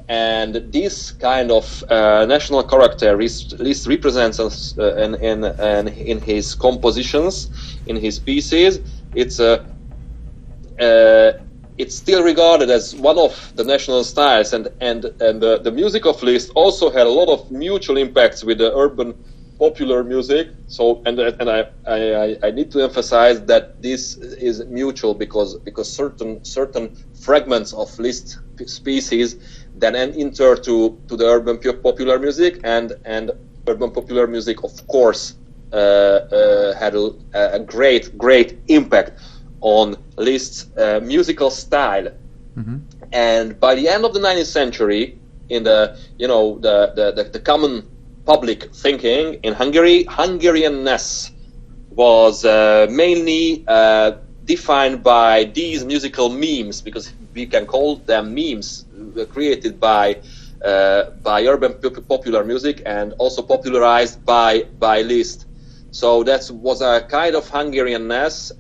Speaker 2: And this kind of national character Liszt represents us in his compositions, in his pieces. It's still regarded as one of the national styles, and the music of Liszt also had a lot of mutual impacts with the urban popular music. So and I need to emphasize that this is mutual because certain fragments of Liszt pieces then enter to the urban popular music, and urban popular music, of course, had a great impact on Liszt's musical style. And by the end of the 19th century, in the common public thinking in Hungary, Hungarianness was mainly defined by these musical memes, because we can call them memes, created by urban popular music and also popularized by Liszt. So that was a kind of Hungarianness,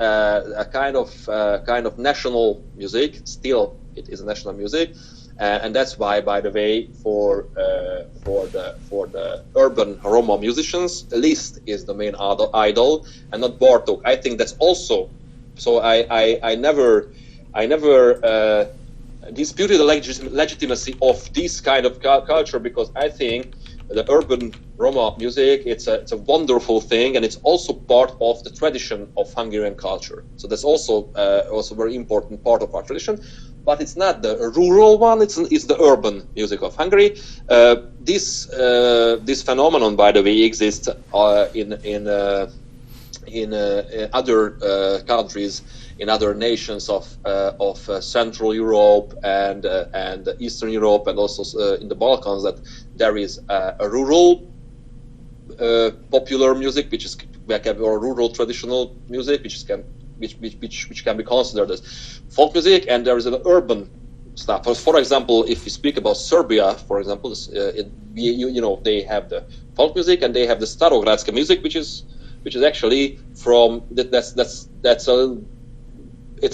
Speaker 2: a kind of national music. Still, it is national music, and that's why, by the way, for the urban Roma musicians, Liszt is the main idol, and not Bartók. I think that's also. So I never disputed the legitimacy of this kind of culture, because I think the urban Roma music, it's a wonderful thing, and it's also part of the tradition of Hungarian culture. So that's also a very important part of our tradition. But it's not the rural one; it's the urban music of Hungary. This phenomenon, by the way, exists in other countries, in other nations of Central Europe and Eastern Europe, and also in the Balkans, that there is a rural popular music, which is or rural traditional music, which can be considered as folk music, and there is an urban stuff. For example, if we speak about Serbia, for example, they have the folk music and they have the Starogradska music, which is actually from it's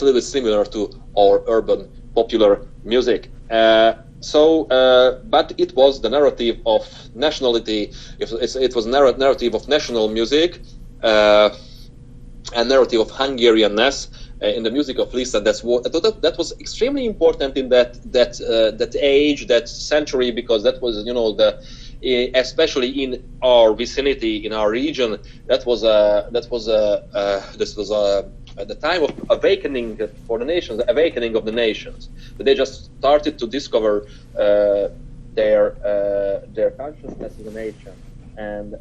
Speaker 2: a little bit similar to our urban popular music. But it was the narrative of nationality. It was narrative of national music, and narrative of Hungarianness in the music of Liszt, and that was extremely important in that age, that century, because that was especially in our vicinity, in our region, this was the time of awakening for the nations, the awakening of the nations. They just started to discover their consciousness as a nation, and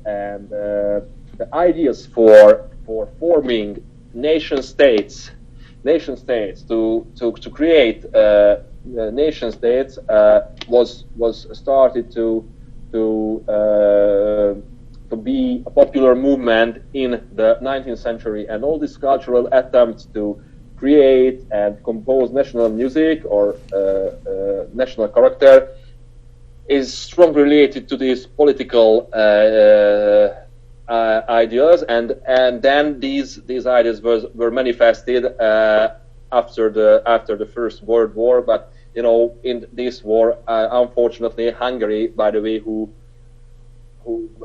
Speaker 2: the ideas for forming nation states to create nation states was started to be a popular movement in the 19th century, and all these cultural attempts to create and compose national music or national character is strongly related to these political ideas, and then these ideas were manifested after the First World War. But in this war, unfortunately, Hungary, by the way,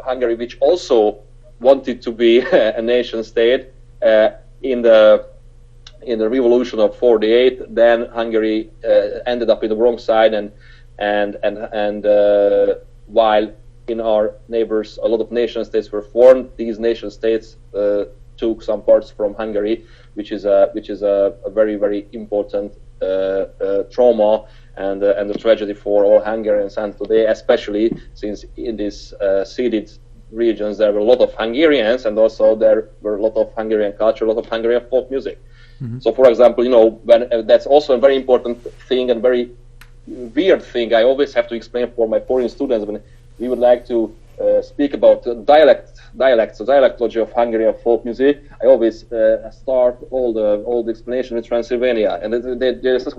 Speaker 2: Hungary, which also wanted to be a nation state in the revolution of '48, then Hungary ended up in the wrong side, and while in our neighbors a lot of nation states were formed, these nation states took some parts from Hungary, which is a very, very important trauma and a tragedy for all Hungarians, and today, especially since in these ceded regions there were a lot of Hungarians, and also there were a lot of Hungarian culture, a lot of Hungarian folk music. Mm-hmm. So, for example, when that's also a very important thing and very weird thing I always have to explain for my foreign students when we would like to speak about dialectology of Hungarian folk music. I always start all the explanation in Transylvania, and they say,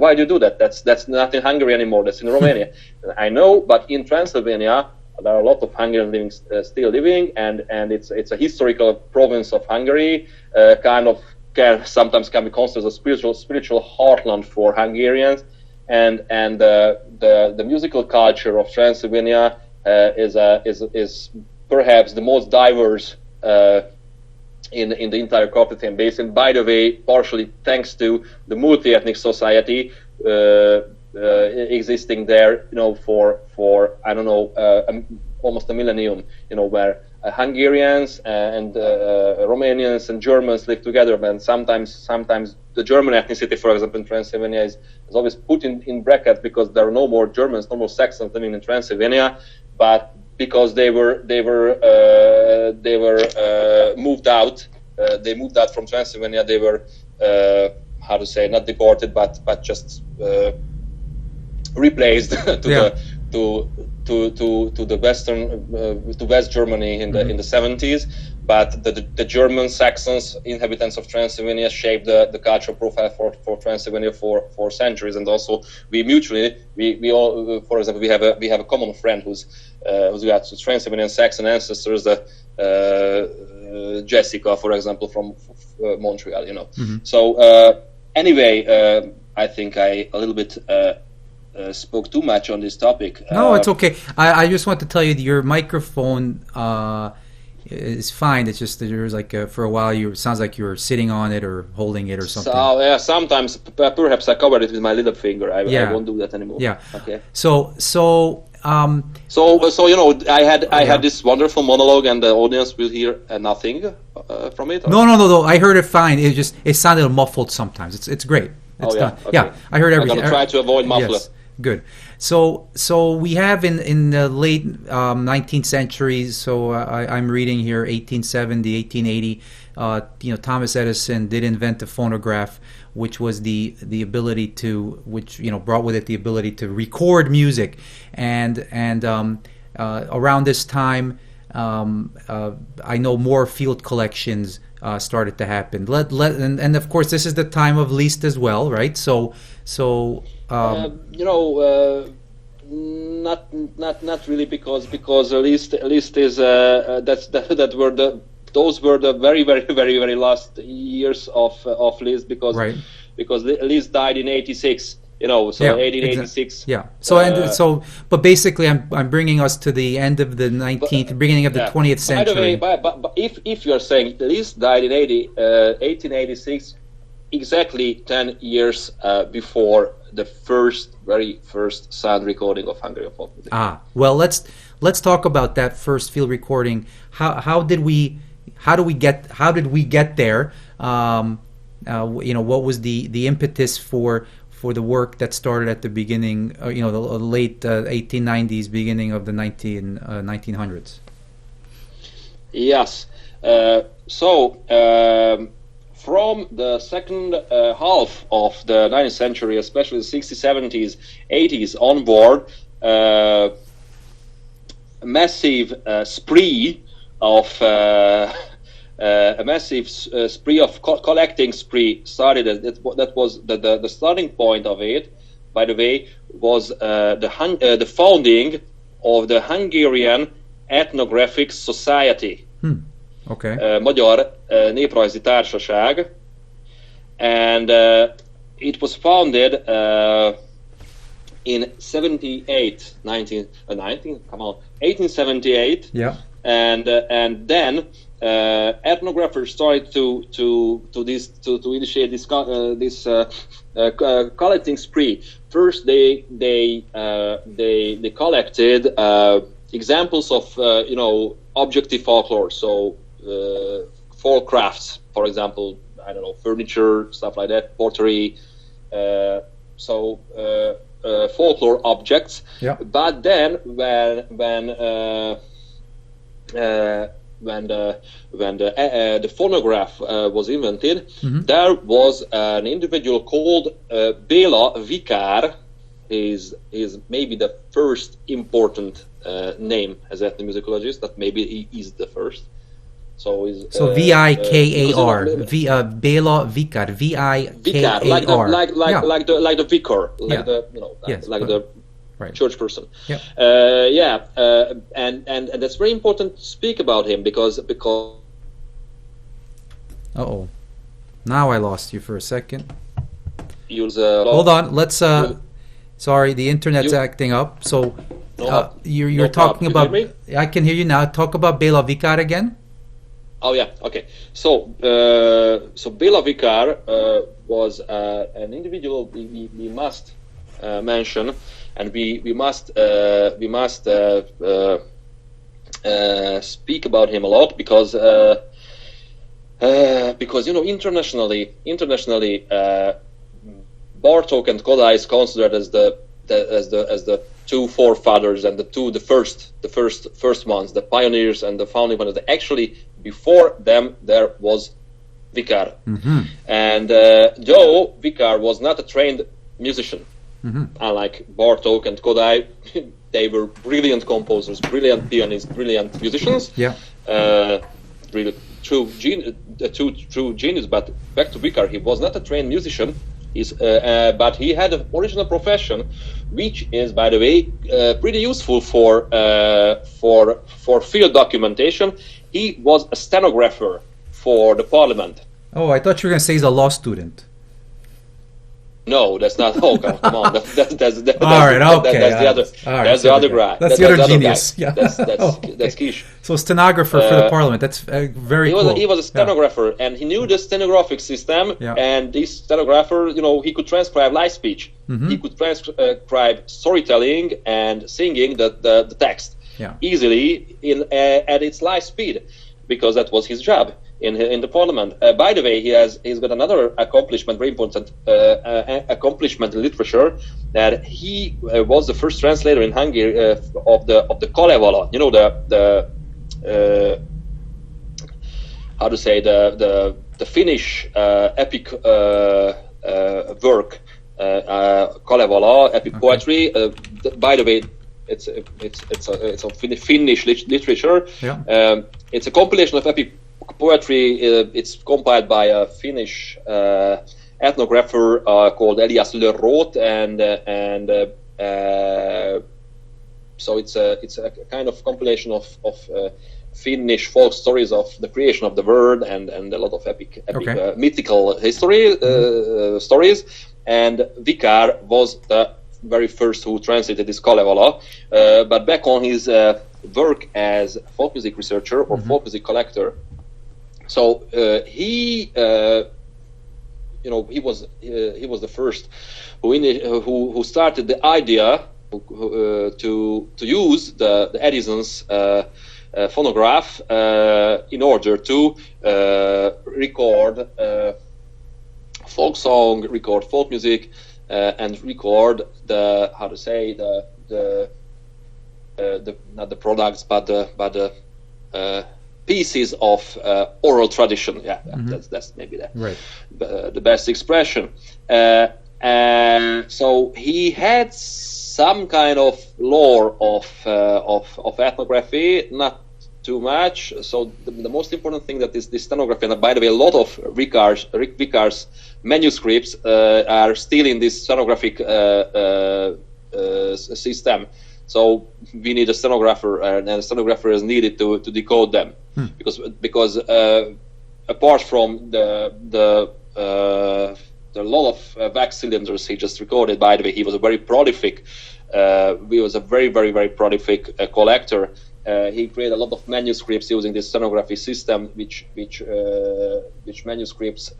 Speaker 2: why do you do that? That's not in Hungary anymore. That's in Romania. I know, but in Transylvania there are a lot of Hungarians still living, and it's a historical province of Hungary, sometimes can be considered a spiritual heartland for Hungarians, and the musical culture of Transylvania is perhaps the most diverse in the entire Carpathian Basin. By the way, partially thanks to the multi-ethnic society existing there, for I don't know, almost a millennium, where Hungarians and Romanians and Germans live together, and sometimes the German ethnicity, for example, in Transylvania is always put in brackets because there are no more Germans, no more Saxons living in Transylvania, but because they were moved out. They moved out from Transylvania. They were not deported, but just replaced to to the western to West Germany in the 70s. But the German Saxons, inhabitants of Transylvania, shaped the cultural profile for Transylvania for centuries. And also, we all, for example, we have a common friend who's got Transylvanian Saxon ancestors, Jessica, for example, from Montreal. So anyway, I think I a little bit spoke too much on this topic.
Speaker 1: No, it's okay. I just want to tell you that your microphone is fine. It's just that there's for a while it sounds like you were sitting on it or holding it or something.
Speaker 2: So yeah, sometimes perhaps I covered it with my little finger. I won't do that anymore.
Speaker 1: Yeah.
Speaker 2: Okay.
Speaker 1: So
Speaker 2: I had this wonderful monologue, and the audience will hear nothing from it. Or?
Speaker 1: No. I heard it fine. It sounded muffled sometimes. It's great. It's done.
Speaker 2: Okay.
Speaker 1: Yeah, I heard everything.
Speaker 2: I'm gonna try to avoid muffler.
Speaker 1: Yes. Good. So we have in the late 19th century. So I'm reading here 1870, 1880. Thomas Edison did invent the phonograph, which was the ability to, brought with it the ability to record music, and around this time, I know more field collections started to happen. And of course, this is the time of Liszt as well, right?
Speaker 2: Not really, because Liszt is those were the very very very very last years of Liszt, because Liszt died in 86. 1886.
Speaker 1: Yeah. But basically, I'm bringing us to the end of the 19th, beginning of the 20th century.
Speaker 2: By the way, but if you are saying Liszt died in 1886, exactly 10 years before the very first sound recording of Hungarian folk music.
Speaker 1: Well, let's talk about that first field recording. How did we get there? What was the impetus for the work that started at the beginning, the late 1890s, beginning of the 1900s?
Speaker 2: Yes. From the second half of the 19th century, especially the 60s, 70s, 80s onward, a massive spree of collecting spree started. That was the starting point of it. By the way, was the founding of the Hungarian Ethnographic Society.
Speaker 1: Okay.
Speaker 2: Magyar Néprajzi Társaság, and it was founded in 1878.
Speaker 1: Yeah.
Speaker 2: And then ethnographers started to initiate this collecting spree. First, they collected examples of objective folklore. So folk crafts, for example, I don't know, furniture, stuff like that, pottery. Folklore objects.
Speaker 1: Yeah.
Speaker 2: But then when the phonograph was invented, there was an individual called Béla Vikár. Is maybe the first important name as ethnomusicologist, that maybe he is the first. So
Speaker 1: Vikar, Béla Vikár, Vikar,
Speaker 2: like the vicar, the
Speaker 1: right.
Speaker 2: church person.
Speaker 1: Yeah.
Speaker 2: And that's very important to speak about him because.
Speaker 1: Now I lost you for a second.
Speaker 2: Hold
Speaker 1: on. Let's. Sorry, the internet's acting up. So you're talking about. I can hear you now. Talk about Béla Vikár again.
Speaker 2: Oh yeah, okay. So Béla Vikár was an individual we must mention, and we must speak about him a lot because internationally Bartók and Kodály is considered as the two forefathers and the first ones, the pioneers and the founding ones. Actually, before them there was Vikár, and though Vikár was not a trained musician, unlike Bartók and Kodály, they were brilliant composers, brilliant pianists, brilliant musicians.
Speaker 1: Yeah.
Speaker 2: Really true genius. But back to Vikár, he was not a trained musician. But he had an original profession, which is, by the way, pretty useful for field documentation. He was a stenographer for the parliament.
Speaker 1: Oh, I thought you were going to say he's a law student.
Speaker 2: No, that's not. Oh, come on. That's the other guy.
Speaker 1: That's the other genius. Yeah.
Speaker 2: That's Kish.
Speaker 1: So stenographer for the parliament. That's very cool.
Speaker 2: He was a stenographer, and he knew the stenographic system.
Speaker 1: Yeah.
Speaker 2: And this stenographer, he could transcribe live speech. Mm-hmm. He could transcribe storytelling and singing the text easily at its live speed, because that was his job in the parliament. By the way, he's got another accomplishment, very important accomplishment in literature, that he was the first translator in Hungary of the Kalevala. The Finnish epic work, Kalevala, epic poetry. By the way, it's a Finnish literature.
Speaker 1: Yeah.
Speaker 2: It's a compilation of epic poetry. It's compiled by a Finnish ethnographer called Elias Lerroth, and so it's a kind of compilation of Finnish folk stories of the creation of the world and a lot of epic mythical history stories. And Vikár was the very first who translated this Kalevala, but back on his work as folk music researcher or folk music collector. So he was the first who started the idea to use the Edison's phonograph in order to record folk song, record folk music, and record not the products, but the pieces of oral tradition. Yeah, that's maybe the best expression. And so he had some kind of lore of ethnography, not too much. So the most important thing that is this stenography, and by the way, a lot of Vikár's manuscripts are still in this stenographic system. So we need a stenographer, and a stenographer is needed to decode them, because apart from the lot of wax cylinders he just recorded. By the way, he was a very prolific. He was a very, very, very prolific collector. He created a lot of manuscripts using this stenography system, which manuscripts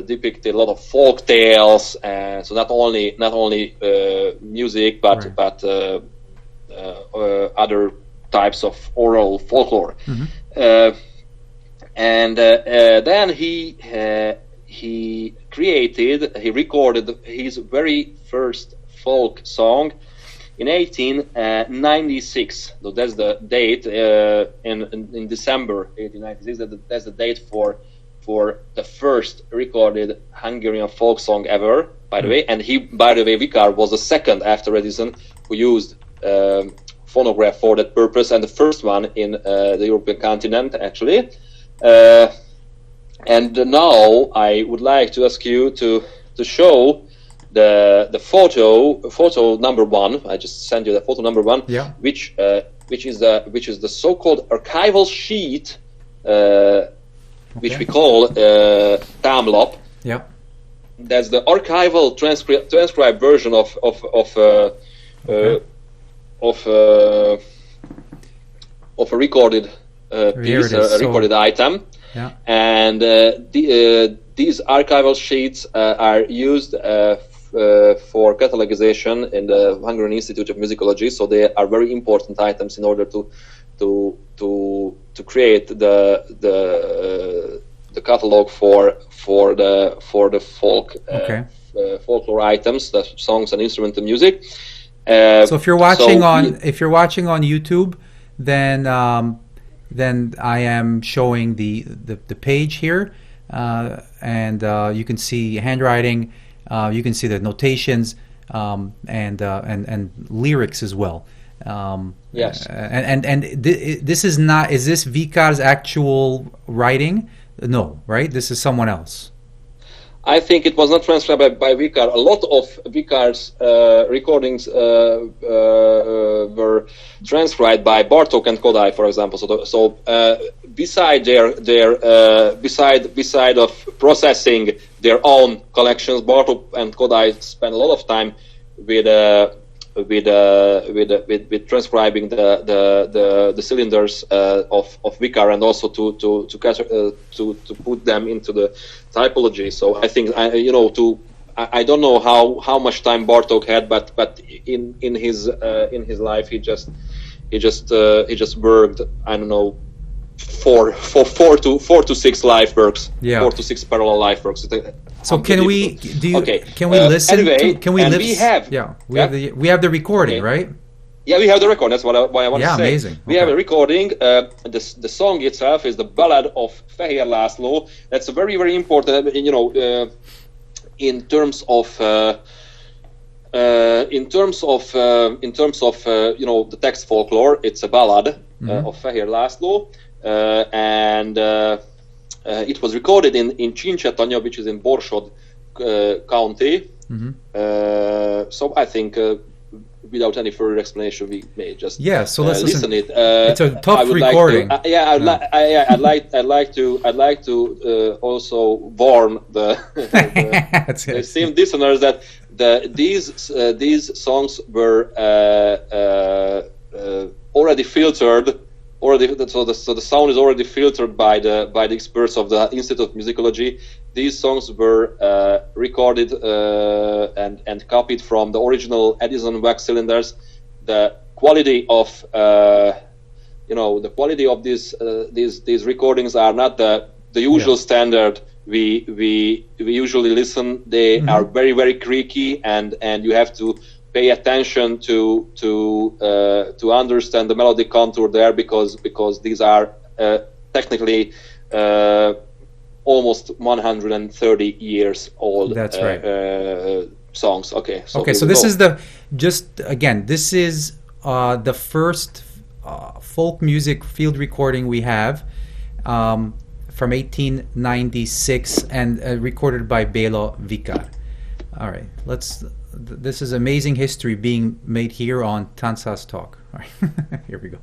Speaker 2: depicted a lot of folk tales, and so not only music, but other types of oral folklore. And then he recorded his very first folk song in 1896. So that's the date in December 1896. That's the date for the first recorded Hungarian folk song ever, by the way. And Vikár was the second after Edison who used phonograph for that purpose, and the first one in the European continent, actually. And now I would like to ask you to show the photo number one. I just sent you the photo number one, which is the so-called archival sheet, which we call Támlap.
Speaker 1: Yeah,
Speaker 2: that's the archival transcribed version of a recorded piece, a recorded item.
Speaker 1: Yeah.
Speaker 2: And these archival sheets are used for catalogization in the Hungarian Institute of Musicology. So they are very important items in order to create the catalog for the folk folklore items, the songs and instrumental music.
Speaker 1: So if you're watching on YouTube, then I am showing the page here, and you can see handwriting. You can see the notations. and lyrics as well.
Speaker 2: Yes.
Speaker 1: This is not. Is this Vikár's actual writing? No, right? This is someone else.
Speaker 2: I think it was not transcribed by Vikár. A lot of Vikár's recordings were transcribed by Bartók and Kodály, for example. So beside beside of processing their own collections, Bartók and Kodály spent a lot of time with transcribing the cylinders of Vikár, and also to put them into the typology. So I think I don't know how much time Bartók had, but in his life he just worked, I don't know, four to six life works, 4 to 6 parallel life works.
Speaker 1: So can we listen?
Speaker 2: Anyway,
Speaker 1: we have the recording,
Speaker 2: okay.
Speaker 1: Right?
Speaker 2: Yeah, we have the recording. That's what I want to say.
Speaker 1: Amazing.
Speaker 2: We have a recording. The song itself is the Ballad of Fehér László. That's a very, very important. In terms of the text folklore, it's a ballad of Fehér László, and it was recorded in Csincsetanya, which is in Borsod County. So I think, without any further explanation, we may just
Speaker 1: so let's listen
Speaker 2: it.
Speaker 1: It's a tough recording.
Speaker 2: I'd like to also warn the esteemed listeners that these songs were already filtered. So the sound is already filtered by the experts of the Institute of Musicology. These songs were recorded and copied from the original Edison wax cylinders. The quality of these recordings are not the usual standard we usually listen. They are very, very creaky, and you have to pay attention to understand the melodic contour there, because these are technically almost 130 years old.
Speaker 1: That's right.
Speaker 2: Songs. Okay. So
Speaker 1: this is this is the first folk music field recording we have from 1896 and recorded by Béla Vikár. All right, this is amazing history being made here on Tanchaz Talk. All right, here we go.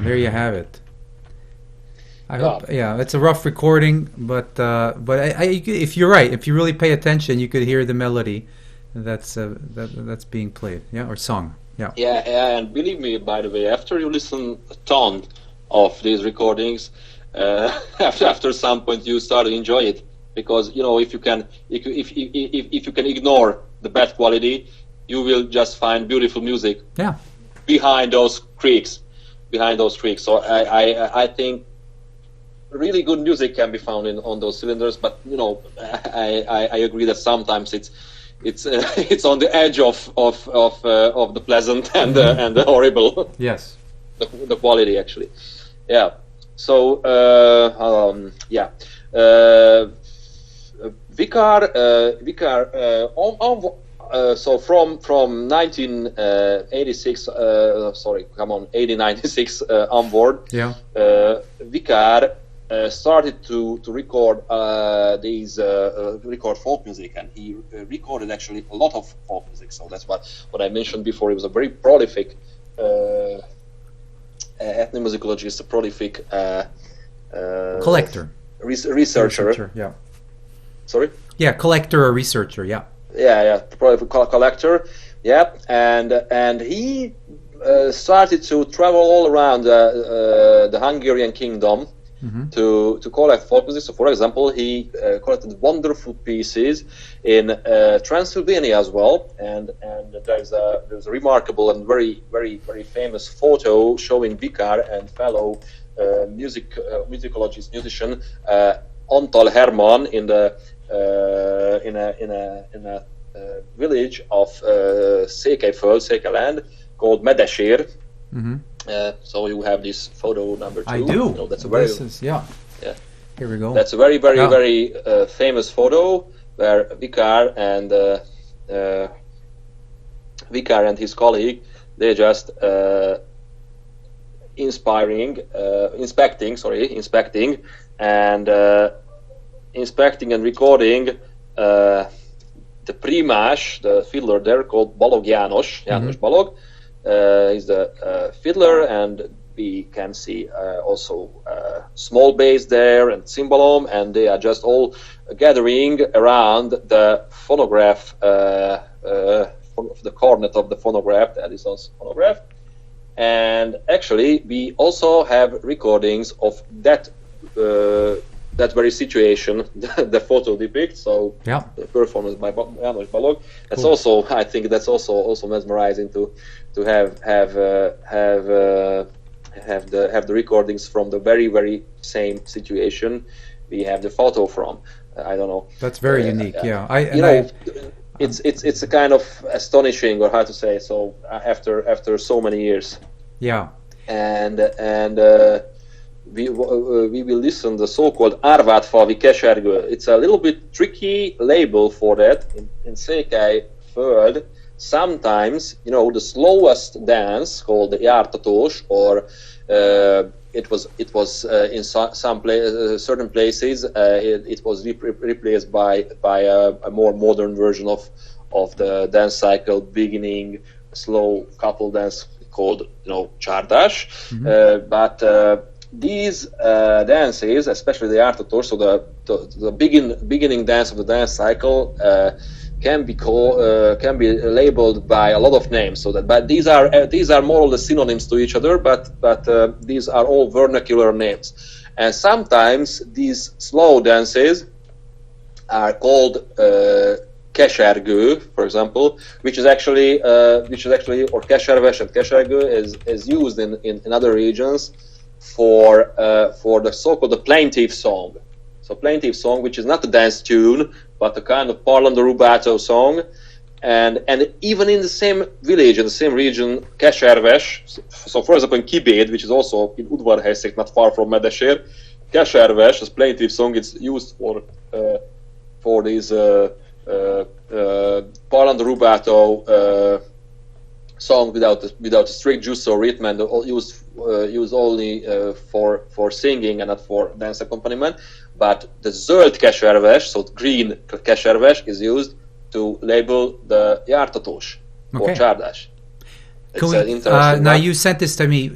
Speaker 1: There you have it. I hope, it's a rough recording, but if you're right, if you really pay attention, you could hear the melody that's being played, or sung.
Speaker 2: And believe me, by the way, after you listen a ton of these recordings, after some point you start to enjoy it, because if you can ignore the bad quality, you will just find beautiful music behind those creaks. So I think really good music can be found on those cylinders, but I agree that sometimes it's on the edge of the pleasant and the horrible.
Speaker 1: Yes,
Speaker 2: the quality actually. So Vikár. So from 1896 onward, Vikár started to record record folk music, and he recorded actually a lot of folk music. So that's what I mentioned before. He was a very prolific ethnomusicologist, a prolific
Speaker 1: collector,
Speaker 2: researcher.
Speaker 1: Yeah.
Speaker 2: Sorry.
Speaker 1: Yeah, collector or researcher. Yeah.
Speaker 2: Yeah, prolific collector. Yeah, and he started to travel all around the Hungarian kingdom. Mm-hmm. to collect folk music. So, for example, he collected wonderful pieces in Transylvania as well, and there's a remarkable and very famous photo showing Vikár and fellow musicologist musician Antal Herman in a village of Székely land called Medesér. Mm-hmm. So you have this photo number 2.
Speaker 1: I do.
Speaker 2: You know, that's a very,
Speaker 1: yeah. Here we go.
Speaker 2: That's a very famous photo where Vikár and his colleague, they just inspecting and recording the primás, the fiddler there called Balog János Balog. Is the fiddler, and we can see also small bass there and cymbalom, and they are just all gathering around the phonograph, the cornet of the phonograph, that is also phonograph. And actually, we also have recordings of that very situation the photo depicts. So the performance by János Balog. That's also, I think, that's also mesmerizing to have the recordings from the very same situation we have the photo from. I don't know.
Speaker 1: That's very unique.
Speaker 2: It's a kind of astonishing, or how to say. So after so many years.
Speaker 1: Yeah.
Speaker 2: And we will listen the so-called Árvádfalvi Kesergő. It's a little bit tricky label for that in Székely Föld. Sometimes, the slowest dance called the jártatós, or it was in some certain places it was replaced by a more modern version of the dance cycle, beginning slow couple dance called csárdás. Mm-hmm. But these dances, especially the jártatós, so the beginning dance of the dance cycle, can be labeled by a lot of names. But these are more or less synonyms to each other. But these are all vernacular names, and sometimes these slow dances are called kesergő, for example, which is actually or keserves and kesergő is used in other regions for the so-called the plaintive song. So plaintive song, which is not a dance tune, but a kind of parlando rubato song, and even in the same village, in the same region, keserves. So for example, in Kibéd, which is also in Udvarhelyszék, not far from Medesér, keserves, as plaintive song, it's used for these parlando rubato song without a strict juice or rhythm, and used only for singing and not for dance accompaniment. But the zöld keserves, so green keserves, is used to label the jártatós or csárdás.
Speaker 1: Now you sent this to me.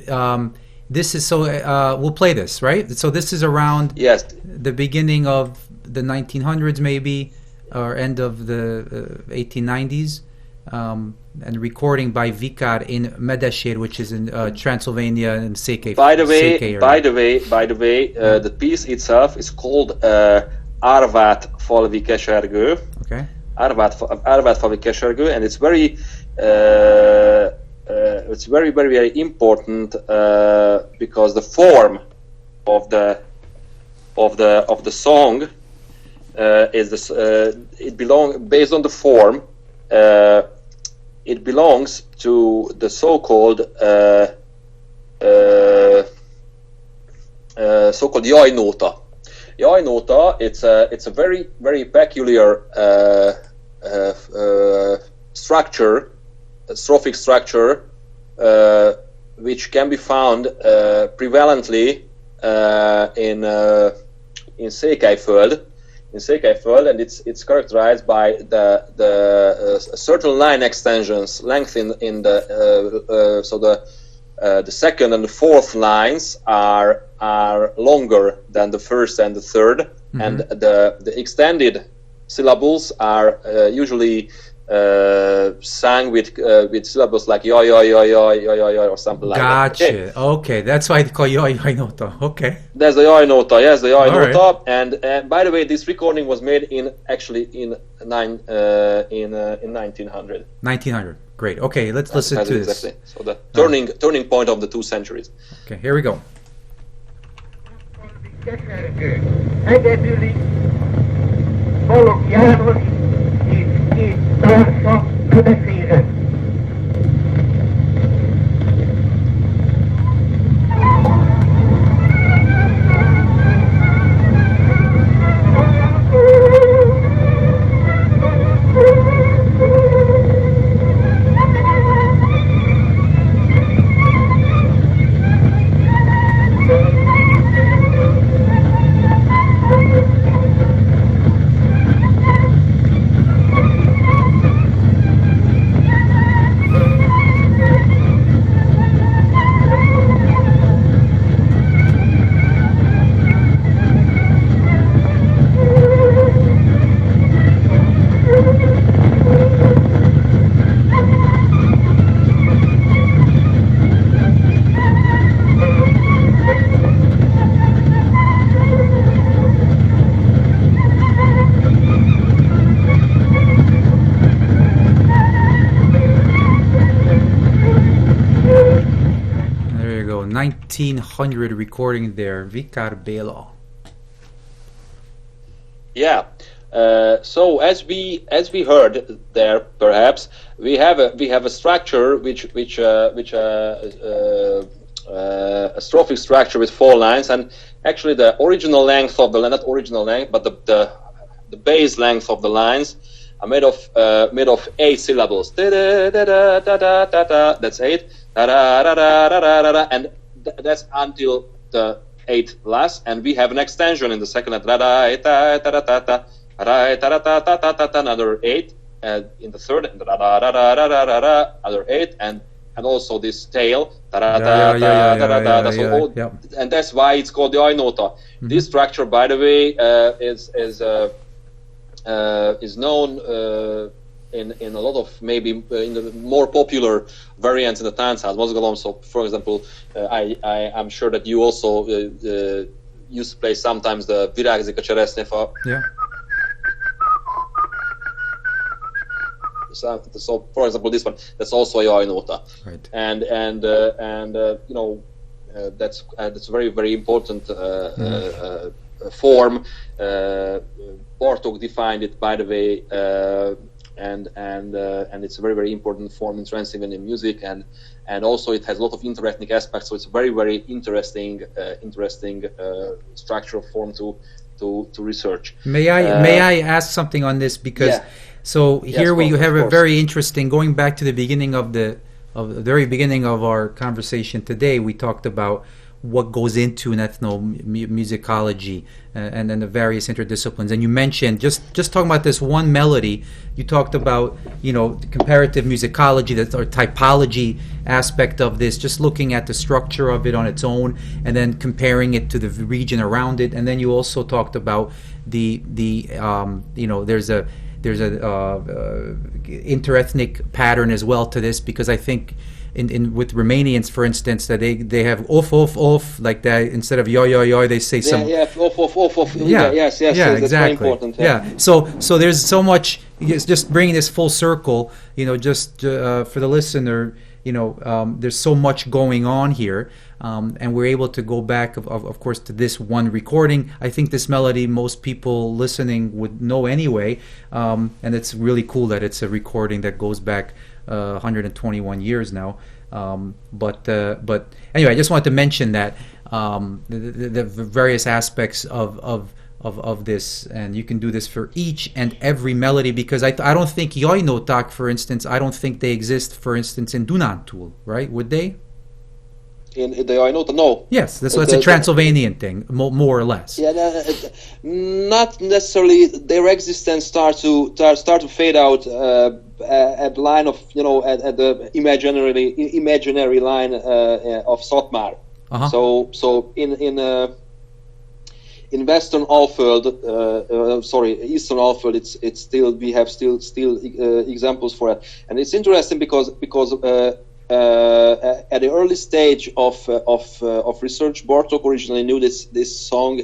Speaker 1: This is we'll play this, right? So this is around the beginning of the 1900s, maybe, or end of the 1890s. And recording by Vikár in Medesér, which is in Transylvania and Székely.
Speaker 2: By the way, the piece itself is called Árvádfalvi Kesergő.
Speaker 1: Okay.
Speaker 2: Árvádfalvi Kesergő, and it's very important because the form of the song is this. Based on the form. It belongs to the so-called jajnóta. Jajnóta, it's a very peculiar structure, strophic structure, which can be found prevalently in Székelyföld, and it's characterized by the certain line extensions, length in the so the second and the fourth lines are longer than the first and the third, and the extended syllables are usually sang with syllables like yo yo yo yo yo yo yo or something like that.
Speaker 1: Gotcha. Okay, that's why they call yo yo nota. Okay.
Speaker 2: That's the yo nota. Yes, the yo nota. Right. And by the way, this recording was made in 1900.
Speaker 1: 1900. Great. Okay, let's listen to this.
Speaker 2: Exactly. So the turning point of the 2 centuries.
Speaker 1: Okay, here we go. There you go, 1900 recording there, Vikár Béla.
Speaker 2: Yeah. So as we heard there, perhaps we have a structure which a strophic structure with 4 lines, and actually the original length of the not original length, but the base length of the lines are made of 8 syllables. That's 8. And that's until the 8th last, and we have an extension in the second, another 8, in the third, and another 8, and also this tail, and that's why it's called the I nota. This structure, by the way, is known in a lot of, maybe in the more popular variants in the Tanchaz mozgalom. So, for example, I'm sure that you also used to play sometimes the Virágzik a cseresznyefa.
Speaker 1: Yeah.
Speaker 2: So, for example, this one, that's also a jaj nota.
Speaker 1: Right.
Speaker 2: And you know, that's a very, very important form. Bartók defined it, by the way, and it's a very, very important form in Transylvanian music, and also it has a lot of interethnic aspects. So it's a very, very interesting structural form to research.
Speaker 1: May I ask something on this, because so here we have a very interesting, going back to the beginning of the very beginning of our conversation today, we talked about what goes into an ethnomusicology and then the various interdisciplines. And you mentioned, just talking about this one melody, you talked about, you know, the comparative musicology, or typology aspect of this, just looking at the structure of it on its own and then comparing it to the region around it. And then you also talked about the you know, there's a interethnic pattern as well to this, because I think with Romanians, for instance, that they have off like that, instead of yo, they say some off. Yes,
Speaker 2: that's
Speaker 1: exactly.
Speaker 2: Very important.
Speaker 1: So there's so much. Just bringing this full circle, you know, just for the listener, you know, there's so much going on here, and we're able to go back, of course, to this one recording. I think this melody, most people listening would know anyway, and it's really cool that it's a recording that goes back 121 years now. But anyway, I just wanted to mention that the various aspects of this, and you can do this for each and every melody, because I don't think jaj noták, for instance, I don't think they exist, for instance, in Dunántúl, right? Would they?
Speaker 2: in the Ianota? No.
Speaker 1: Yes, so it's a Transylvanian thing, more or less.
Speaker 2: Yeah, not necessarily. Their existence start to fade out at the line of at the imaginary line of Szatmár. So in Western Alföld, Eastern Alföld, it's still, we have still examples for it, and it's interesting because at the early stage of research, Bartók originally knew this song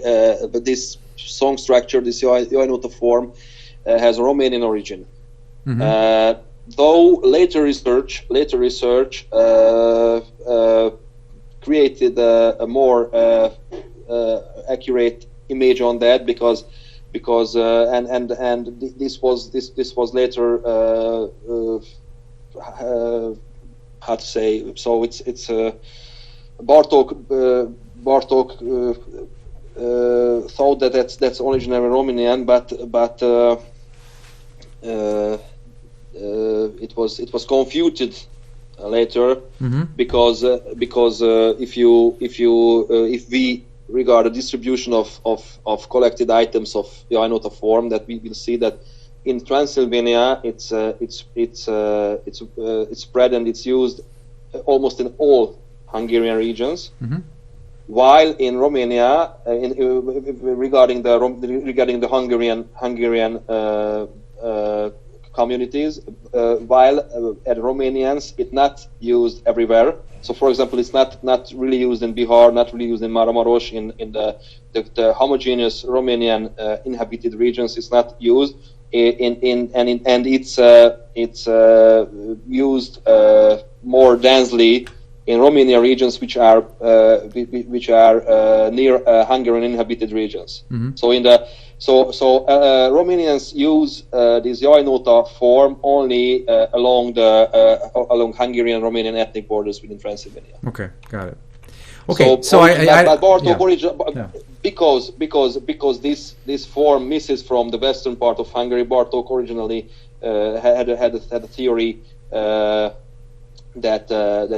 Speaker 2: structure, this Ianota form, has a Romanian origin. Though later research created a more accurate image on that because this was later how to say, so it's Bartók thought that that's originally Romanian, but it was confuted later because if we regard the distribution of collected items of the Ianota form, that we will see that in Transylvania it's spread and it's used almost in all Hungarian regions, while in Romania, regarding the Hungarian communities, while at Romanians it's not used everywhere. So, for example, it's not really used in Bihar, not really used in Máramaros, in the homogeneous Romanian inhabited regions. It's not used, and it's used more densely in Romania regions which are near Hungarian inhabited regions. So Romanians use this Ianota form only along Hungarian and Romanian ethnic borders within Transylvania.
Speaker 1: Okay, got it. Okay, but
Speaker 2: Bartók, because this form misses from the western part of Hungary, Bartók originally had a theory that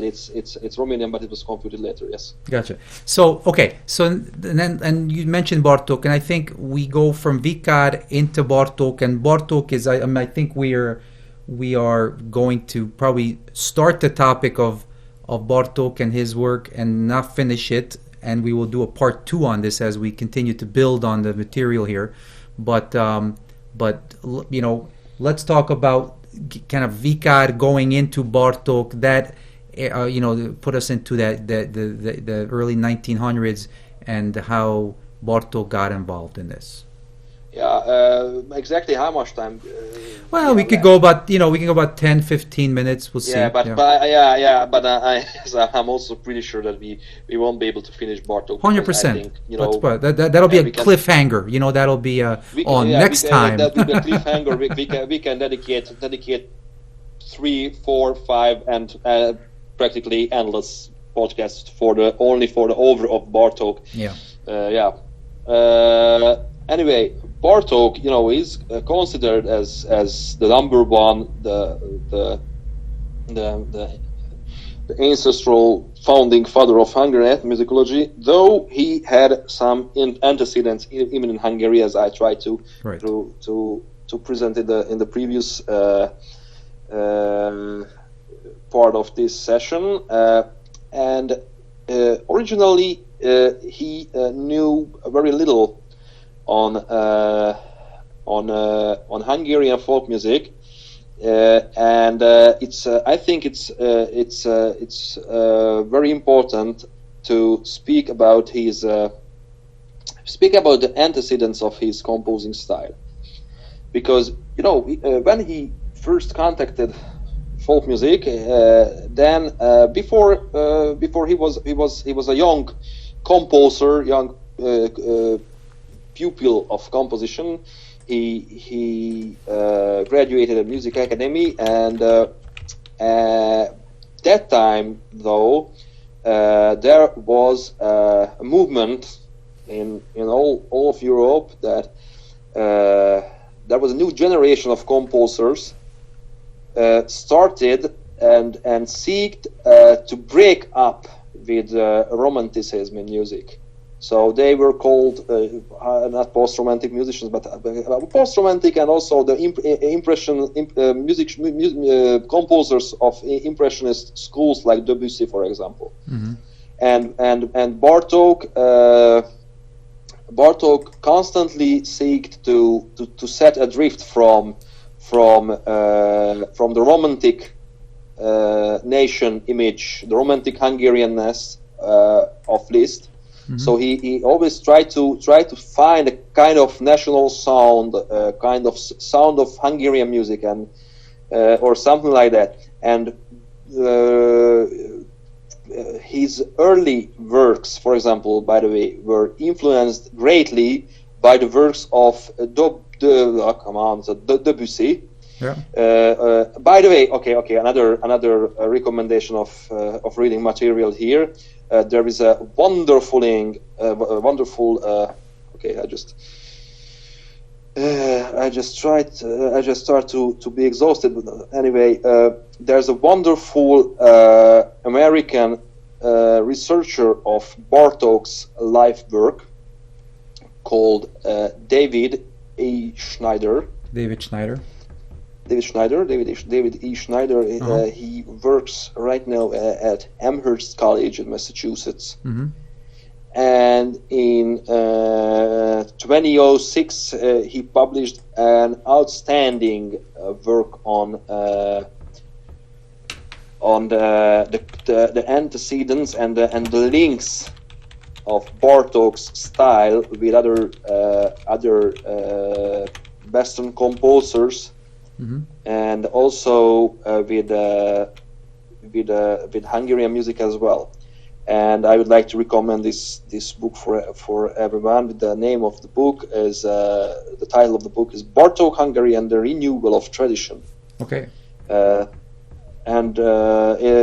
Speaker 2: it's Romanian, but it was computed later. Yes.
Speaker 1: Gotcha. So and you mentioned Bartók, and I think we go from Vikár into Bartók, and Bartók is I think we are going to probably start the topic of Bartók and his work and not finish it, and we will do a part 2 on this as we continue to build on the material here. But let's talk about kind of Vikár going into Bartók, that put us into the early 1900s and how Bartók got involved in this.
Speaker 2: Yeah, exactly how much time?
Speaker 1: Well, we could go about 10-15 minutes. We'll see.
Speaker 2: But I'm also pretty sure that we won't be able to finish Bartók.
Speaker 1: 100%. That'll be a cliffhanger. That'll be next time.
Speaker 2: That will be a cliffhanger. we can dedicate 3, 4, 5, and practically endless podcasts only for the over of Bartók. Anyway, Bartók, is considered as the number one, the ancestral founding father of Hungarian ethnomusicology, though he had some antecedents even in Hungary, as I tried to present in the previous part of this session. And originally he knew very little on Hungarian folk music, and I think it's very important to speak about the antecedents of his composing style, because when he first contacted folk music, then before he was a young composer, young pupil of composition. He graduated at Music Academy, and that time, though, there was a movement in all of Europe that there was a new generation of composers started and seeked to break up romanticism in music. So they were called not post-romantic musicians, but post-romantic, and also the composers of impressionist schools like Debussy, for example.
Speaker 1: Mm-hmm.
Speaker 2: And Bartók constantly sought to set adrift from the romantic nation image, the romantic Hungarianness of Liszt. Mm-hmm. So he always tried to find a kind of national sound, kind of sound of Hungarian music, and or something like that. And his early works, for example, by the way, were influenced greatly by the works of Debussy.
Speaker 1: Yeah.
Speaker 2: By the way, okay, another recommendation of reading material here. There is a wonderful. Okay, I just start to be exhausted. But anyway, there's a wonderful American researcher of Bartók's life work called David E. Schneider. David E. Schneider.
Speaker 1: Uh-huh.
Speaker 2: He works right now at Amherst College in Massachusetts.
Speaker 1: Mm-hmm.
Speaker 2: And in 2006, he published an outstanding work on the antecedents and the links of Bartók's style with other Western composers.
Speaker 1: Mm-hmm.
Speaker 2: And also with Hungarian music as well. And I would like to recommend this book for everyone. The name of the book is the title of the book is Bartók, Hungary and the Renewal of Tradition.
Speaker 1: Okay.
Speaker 2: And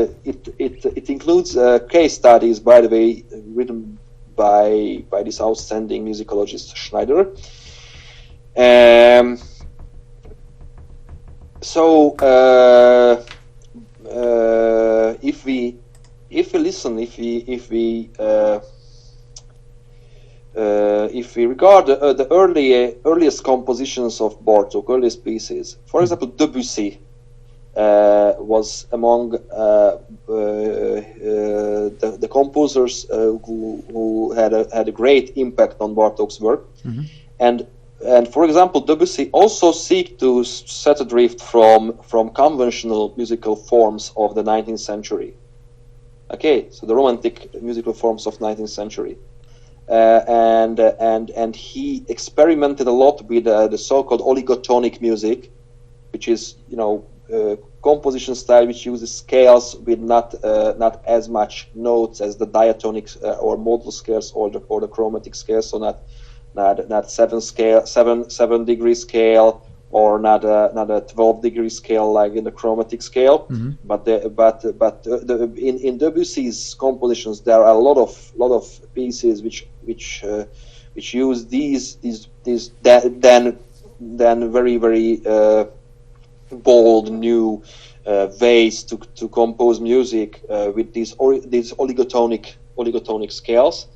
Speaker 2: it includes case studies, by the way, written by this outstanding musicologist Schneider. So if we regard the earliest compositions of Bartók, earliest pieces, for example, Debussy was among the composers who had a great impact on Bartók's work.
Speaker 1: Mm-hmm.
Speaker 2: And for example, Debussy also seek to set adrift from conventional musical forms of the 19th century. Okay, so the romantic musical forms of 19th century, and he experimented a lot with the so-called oligotonic music, which is composition style which uses scales with not as much notes as the diatonic or modal scales or the chromatic scales. So not 7 degree scale, or not a 12 degree scale like in the chromatic scale.
Speaker 1: Mm-hmm.
Speaker 2: But in Debussy's compositions there are a lot of pieces which use these then very bold new ways to compose music with these oligotonic scales.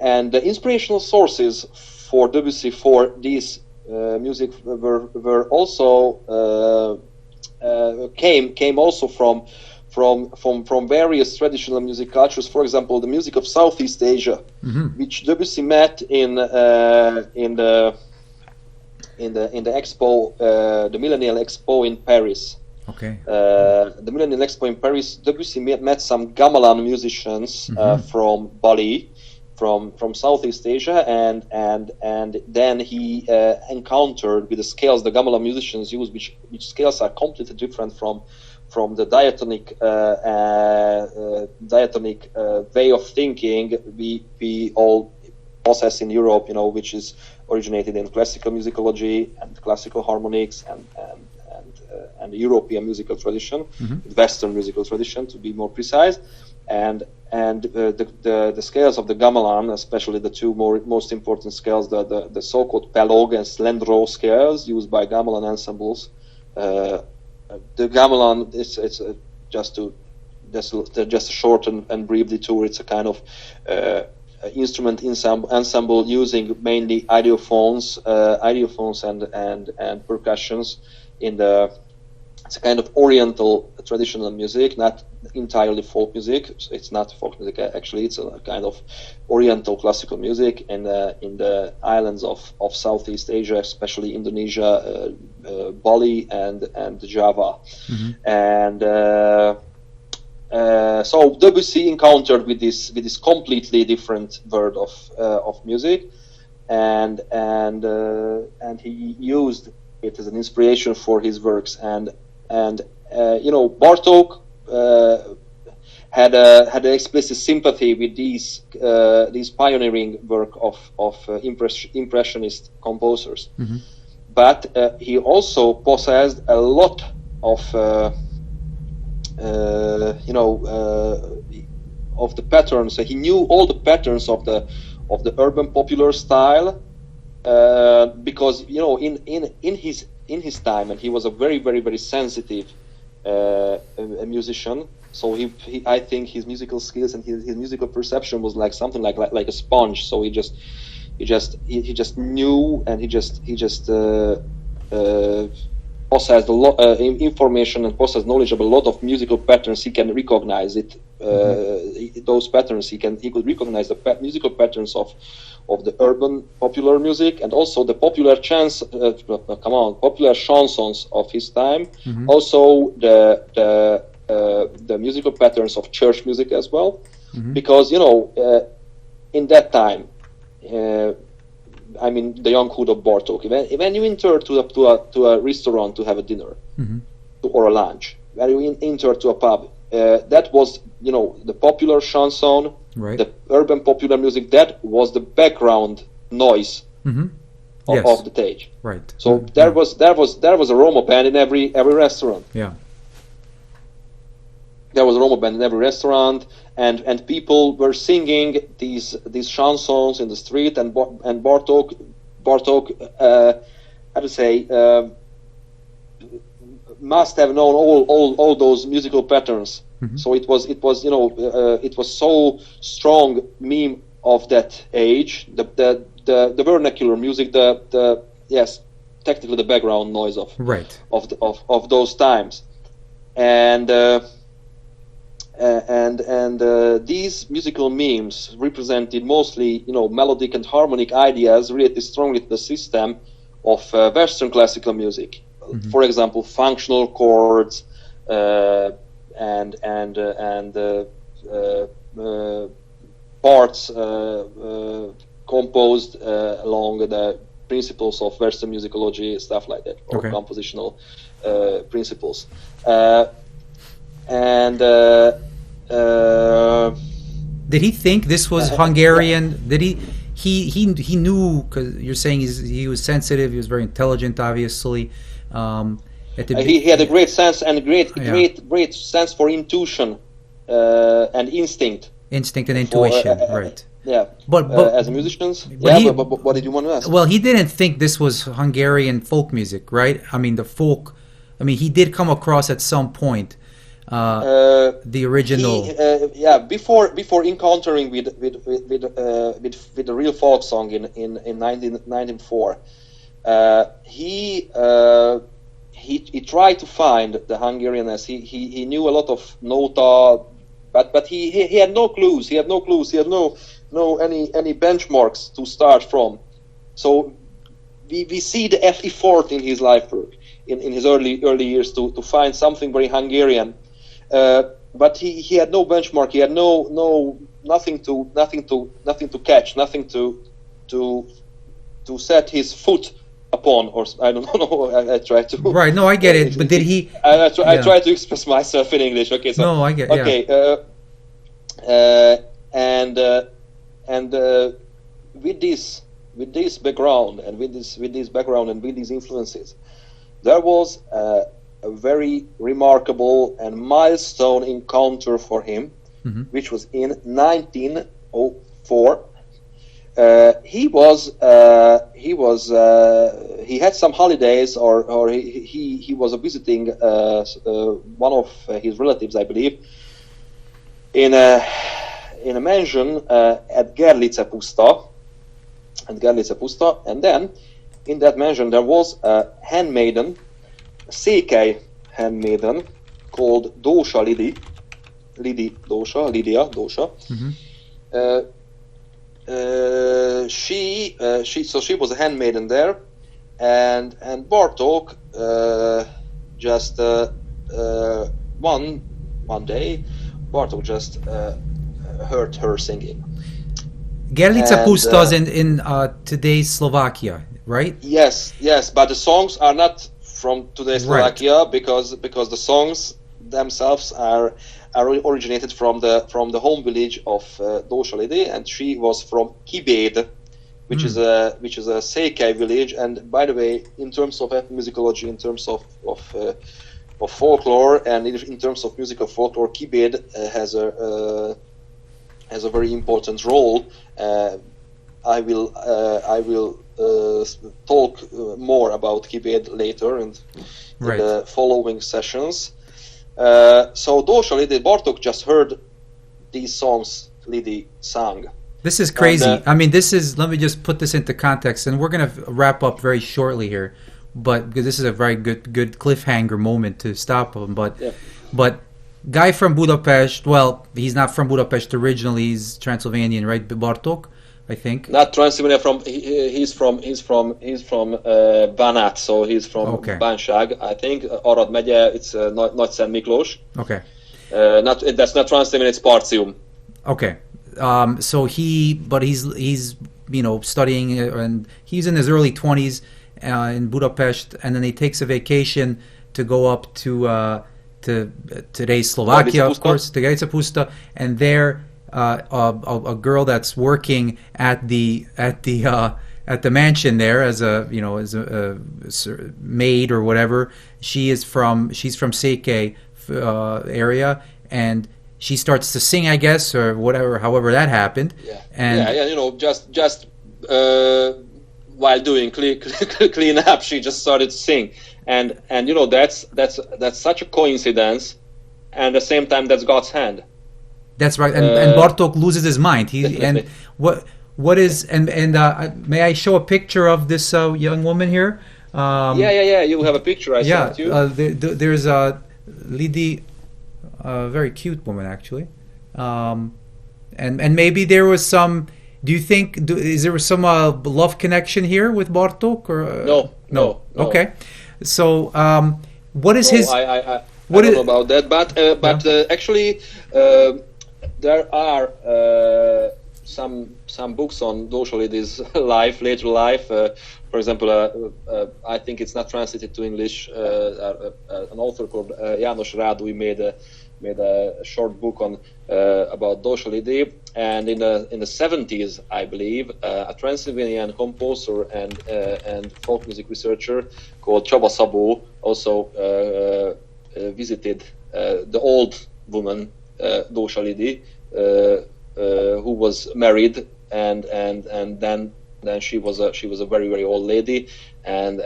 Speaker 2: And the inspirational sources for Debussy for these music were also came also from various traditional music cultures. For example, the music of Southeast Asia,
Speaker 1: mm-hmm.
Speaker 2: which Debussy met in the expo, the Millennial Expo in Paris.
Speaker 1: Okay.
Speaker 2: The Millennial Expo in Paris, Debussy met some gamelan musicians
Speaker 1: mm-hmm.
Speaker 2: from Bali, from Southeast Asia, and then he encountered with the scales the gamelan musicians use, which scales are completely different from the diatonic way of thinking we all possess in Europe, which is originated in classical musicology and classical harmonics and European musical tradition, mm-hmm. Western musical tradition to be more precise, and the scales of the gamelan, especially the two most important scales, the so-called Pelog and Slendro scales used by gamelan ensembles. The gamelan, it's just to just a short and brief detour. It's a kind of instrument ensemble using mainly idiophones and percussions it's a kind of oriental traditional music, not entirely folk music. It's not folk music actually. It's a kind of oriental classical music in the islands of Southeast Asia, especially Indonesia, Bali and Java. And so Debussy encountered with this completely different world of music, and he used it as an inspiration for his works. And Bartók had an explicit sympathy with these pioneering work of impressionist composers, but he also possessed a lot of of the patterns. He knew all the patterns of the urban popular style, because in his time, and he was a very, very, very sensitive a musician. So I think his musical skills and his musical perception was like something like a sponge. So he just knew, and he just possessed a lot information and possessed knowledge of a lot of musical patterns. He can recognize it. Those patterns he could recognize the musical patterns of the urban popular music, and also the popular popular chansons of his time. Also the musical patterns of church music as well, because in that time, I mean, the younghood of Bartók. When you enter to a restaurant to have a dinner or a lunch, when you enter to a pub, that was the popular chanson, the urban popular music. That was the background noise of the stage. Right. So there was a Roma band in every restaurant. Yeah. There was a Roma band in every restaurant, and people were singing these chansons in the street, and Bartók, how to say, must have known all those musical patterns. So it was so strong meme of that age, the vernacular music, technically the background noise of those times, and these musical memes represented mostly melodic and harmonic ideas related strongly to the system of Western classical music. For example, functional chords and parts composed along the principles of Western musicology, stuff like that, or compositional principles.
Speaker 1: Did he think this was Hungarian? Did he knew, because you're saying he was sensitive, he was very intelligent, obviously.
Speaker 2: He had a great sense and great sense for intuition and instinct.
Speaker 1: Instinct and intuition, right?
Speaker 2: Yeah, but as musicians, what did you want to ask?
Speaker 1: Well, he didn't think this was Hungarian folk music, right? I mean, he did come across at some point the original.
Speaker 2: Before encountering with the real folk song in 1994, he tried to find the Hungarianness. He knew a lot of nota, but he had no clues. He had no any benchmarks to start from. So we see the effort in his life work in his early years to find something very Hungarian. But he had no benchmark. He had nothing to catch, nothing to set his foot upon, or I don't know. I try to.
Speaker 1: Right. No, I get it. But did he?
Speaker 2: I try to express myself in English. Okay. So,
Speaker 1: no, I get.
Speaker 2: Okay. And with this background and with this background and with these influences, there was a very remarkable and milestone encounter for him, which was in 1904. He had some holidays, or he was visiting one of his relatives, I believe, in a mansion at Gerlice Puszta, and then in that mansion there was a handmaiden, a Székely handmaiden called Dósa Lydia.
Speaker 1: Mm-hmm.
Speaker 2: She was a handmaiden there, and Bartók just one day Bartók just heard her singing.
Speaker 1: Gerlice Puszta in today's Slovakia, right?
Speaker 2: Yes, but the songs are not from today's Slovakia, because the songs themselves are originated from the home village of Dósa Lydia, and she was from Kibéd, which is a Székely village. And by the way, in terms of ethnomusicology, in terms of folklore, and in terms of musical folklore, Kibéd has a very important role. I will talk more about Kibéd later in the following sessions. So Dósa Lydia, Bartók just heard these songs Lydia sang.
Speaker 1: This is crazy. I mean, let me just put this into context, and we're going to wrap up very shortly here, but because this is a very good cliffhanger moment to stop him. But guy from Budapest, well, he's not from Budapest originally, he's Transylvanian, right? Bartók, I think.
Speaker 2: Not Transylvania. He's from Banat, so he's from Bánság, I think. Arad megye, it's Nagyszent Miklós.
Speaker 1: Okay.
Speaker 2: That's not Transylvania, it's Partium.
Speaker 1: Okay. So he's studying, and he's in his early 20s in Budapest, and then he takes a vacation to go up to today's Slovakia, of course, to Gerlice Puszta, and there a girl that's working at the mansion there as a maid or whatever. She's from Székely area, and she starts to sing, I guess, or whatever, however that happened.
Speaker 2: Just while doing clean up, she just started to sing, and that's such a coincidence, and at the same time that's God's hand.
Speaker 1: That's right, and Bartók loses his mind. And what is may I show a picture of this young woman here?
Speaker 2: Yeah. You have a picture. I sent you.
Speaker 1: There's a Lydia, a very cute woman actually, and maybe there was some. Do you think is there some love connection here with Bartók or
Speaker 2: no?
Speaker 1: Okay, so what is his?
Speaker 2: I don't know about that, but actually. There are some books on Dósa Lydia's later life. For example, I think it's not translated to English. An author called János Rádúj made a short book on about Dósa Lydia, and in the 70s, I believe, a Transylvanian composer and folk music researcher called Csaba Szabó also visited the old woman. Dósa Lydia, who was married, and then she was a very, very old lady, and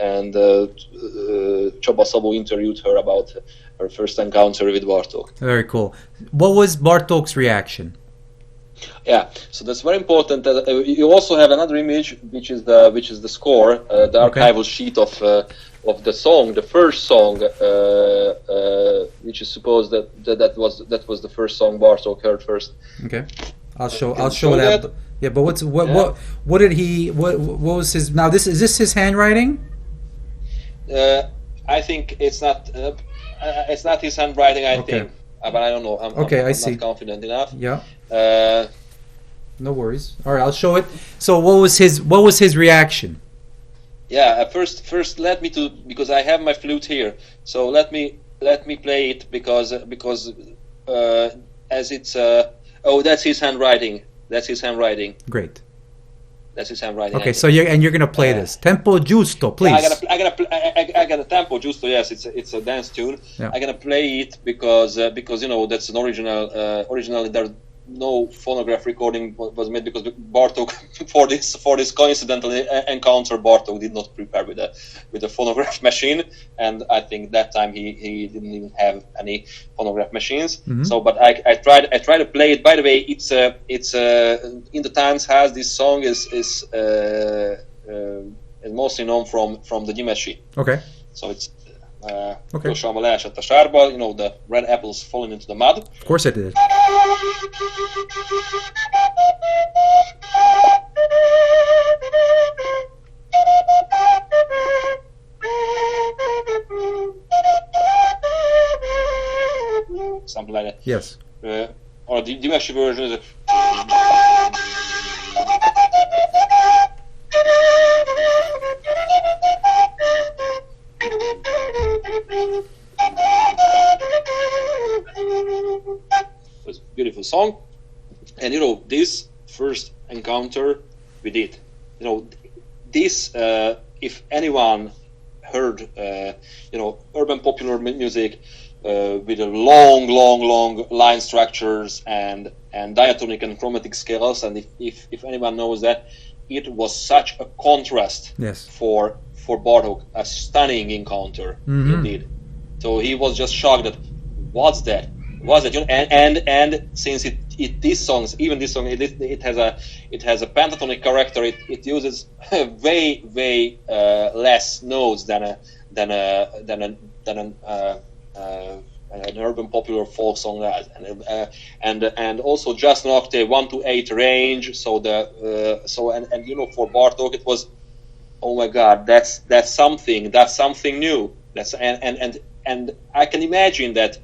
Speaker 2: Csaba Szabó interviewed her about her first encounter with Bartók.
Speaker 1: Very cool. What was Bartók's reaction?
Speaker 2: Yeah, so that's very important. You also have another image, which is the score, the archival sheet of the song, the first song, which is supposed that was the first song Bartók heard first.
Speaker 1: Okay, I'll show that. Yeah, but what was his? Now is this his handwriting?
Speaker 2: I think it's not his handwriting. I think, but I don't know. I'm not confident enough.
Speaker 1: Yeah. No worries. All right, I'll show it. So what was his reaction?
Speaker 2: Yeah, first let me because I have my flute here. So let me play it because as it's that's his handwriting. That's his handwriting.
Speaker 1: Great.
Speaker 2: That's his handwriting.
Speaker 1: Okay, so you're gonna play this tempo giusto, please.
Speaker 2: I got a tempo giusto. Yes, it's a dance tune.
Speaker 1: Yeah.
Speaker 2: I'm gonna play it because that's an originally no phonograph recording was made because Bartók for this coincidental encounter, Bartók did not prepare with a phonograph machine, and I think that time he didn't even have any phonograph machines. So, but I tried to play it. By the way, it's in the Tanchaz. This song is mostly known from the Gyimesi.
Speaker 1: Okay.
Speaker 2: So it's Gyorsan leesett a sárba, you know, the red apples falling into the mud.
Speaker 1: Of course it did.
Speaker 2: Something like that.
Speaker 1: Yes.
Speaker 2: Or the Gyimesi version is was a beautiful song, and you know, this first encounter we did, you know, this if anyone heard you know, urban popular music with a long line structures and diatonic and chromatic scales, and if anyone knows that, it was such a contrast for Bartók, a stunning encounter indeed. So he was just shocked that what's that? You know, and since these songs, even this song, it has a pentatonic character. It uses way less notes than an urban popular folk song does, and also just an octave 1 to 8 range. So and you know, for Bartók it was, oh my God, that's something new. And I can imagine that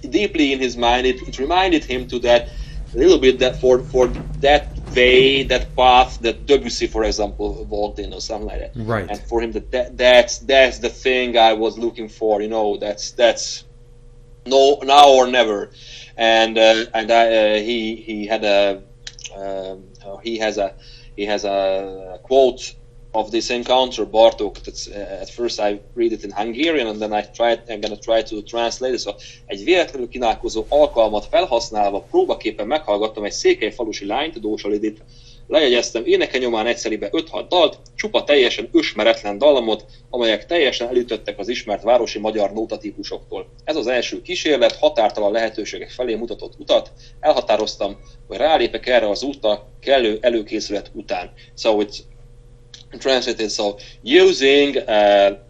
Speaker 2: deeply in his mind, it reminded him to that a little bit, that for that way, that path that Debussy, for example, walked in, or something like that.
Speaker 1: Right.
Speaker 2: And for him, that's the thing I was looking for. You know, that's no, now or never. And he has a quote of this encounter, Bartók. That's, at first I read it in Hungarian, and then I'm gonna try to translate it. So, egy véletlenül kínálkozó alkalmat felhasználva próbaképpen meghallgattam egy székely falusi lányt, Dósa Lidit. Lejegyeztem énekenyomán egyszeribe 5-6 dalt, csupa teljesen ismeretlen dallamot, amelyek teljesen elütöttek az ismert városi magyar nótatípusoktól. Ez az első kísérlet határtalan lehetőségek felé mutatott utat. Elhatároztam, hogy rálépek erre az útra kellő előkészület után. So it's translated, so using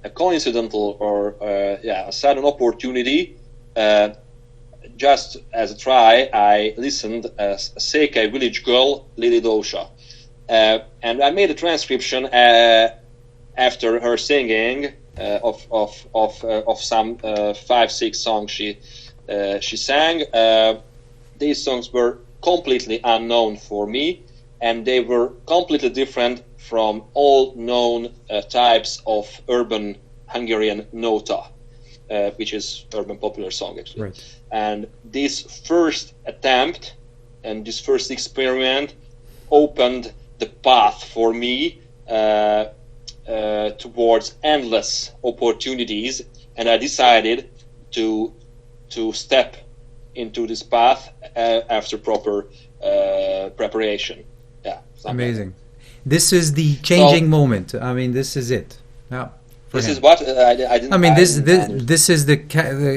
Speaker 2: a coincidental or a sudden opportunity, just as a try, I listened as a Székely village girl, Lili Dósa, and I made a transcription after her singing of some 5-6 songs she sang. These songs were completely unknown for me, and they were completely different from all known types of urban Hungarian nota, which is urban popular song actually.
Speaker 1: Right.
Speaker 2: And this first attempt and this first experiment opened the path for me towards endless opportunities, and I decided to step into this path after proper preparation. Yeah.
Speaker 1: Amazing. This is the changing moment. I mean, this is it. Yeah.
Speaker 2: This is what I didn't.
Speaker 1: I mean, this is the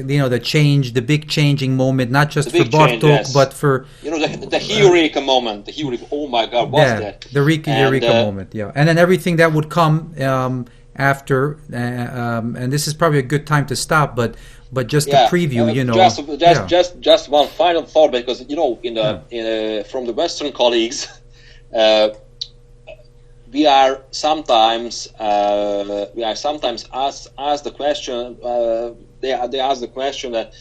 Speaker 1: you know, the change, the big changing moment, not just for Bartók,
Speaker 2: yes,
Speaker 1: but for,
Speaker 2: you know, the Eureka moment. The Eureka. Oh my God, what's that?
Speaker 1: The Eureka moment. Yeah, and then everything that would come after, and this is probably a good time to stop, but just to preview, you know.
Speaker 2: Just one final thought, because you know, from the Western colleagues. We are sometimes asked the question. They ask the question that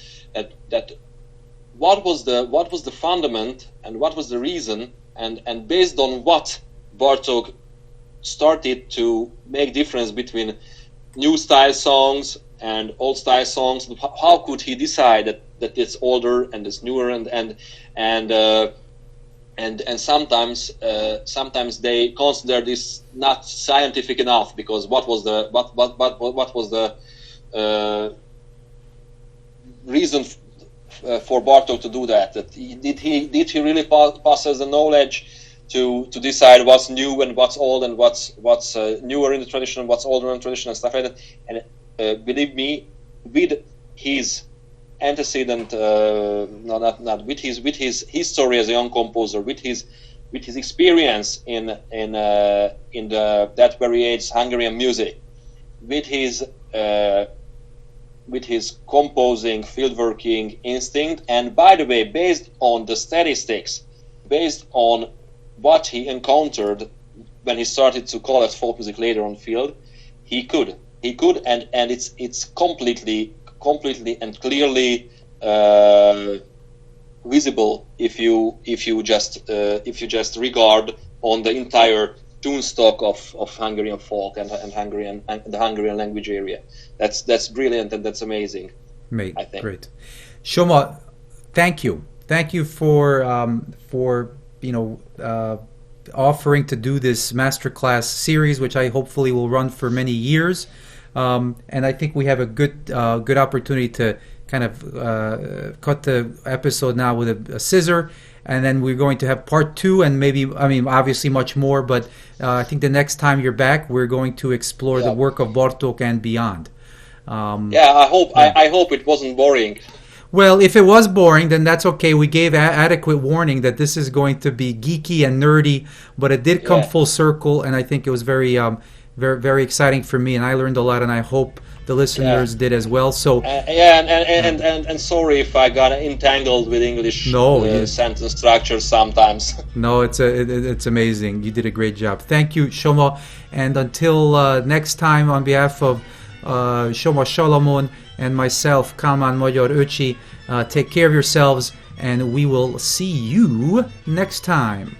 Speaker 2: what was the fundament and what was the reason, and based on what Bartók started to make difference between new style songs and old style songs. How could he decide that it's older and it's newer and sometimes they consider this not scientific enough, because what was the reason for Bartók to do that. Did he really pass us the knowledge to decide what's new and what's old and what's newer in the tradition, what's older in the tradition and stuff like that? And believe me, with his antecedent, not with his history as a young composer, with his experience in that very age Hungarian music, with his composing, fieldworking instinct, and by the way, based on the statistics, based on what he encountered when he started to collect folk music later on field, he could, and it's completely and clearly visible if you just regard on the entire tune stock of Hungarian folk and the Hungarian language area. That's brilliant and that's amazing.
Speaker 1: Mate,
Speaker 2: I think.
Speaker 1: Great. Soma, thank you for offering to do this masterclass series, which I hopefully will run for many years. And I think we have a good opportunity to kind of cut the episode now with a scissor, and then we're going to have part 2, and maybe, obviously much more, but I think the next time you're back, we're going to explore the work of Bartók and beyond.
Speaker 2: I hope it wasn't boring.
Speaker 1: Well, if it was boring, then that's okay. We gave adequate warning that this is going to be geeky and nerdy, but it did come full circle, and I think it was very, very exciting for me, and I learned a lot, and I hope the listeners did as well. So
Speaker 2: and sorry if I got entangled with English sentence structure sometimes.
Speaker 1: No, it's amazing. You did a great job. Thank you, Soma, and until next time, on behalf of Soma Salamon and myself, Kalman Magyar Öcsi, take care of yourselves, and we will see you next time.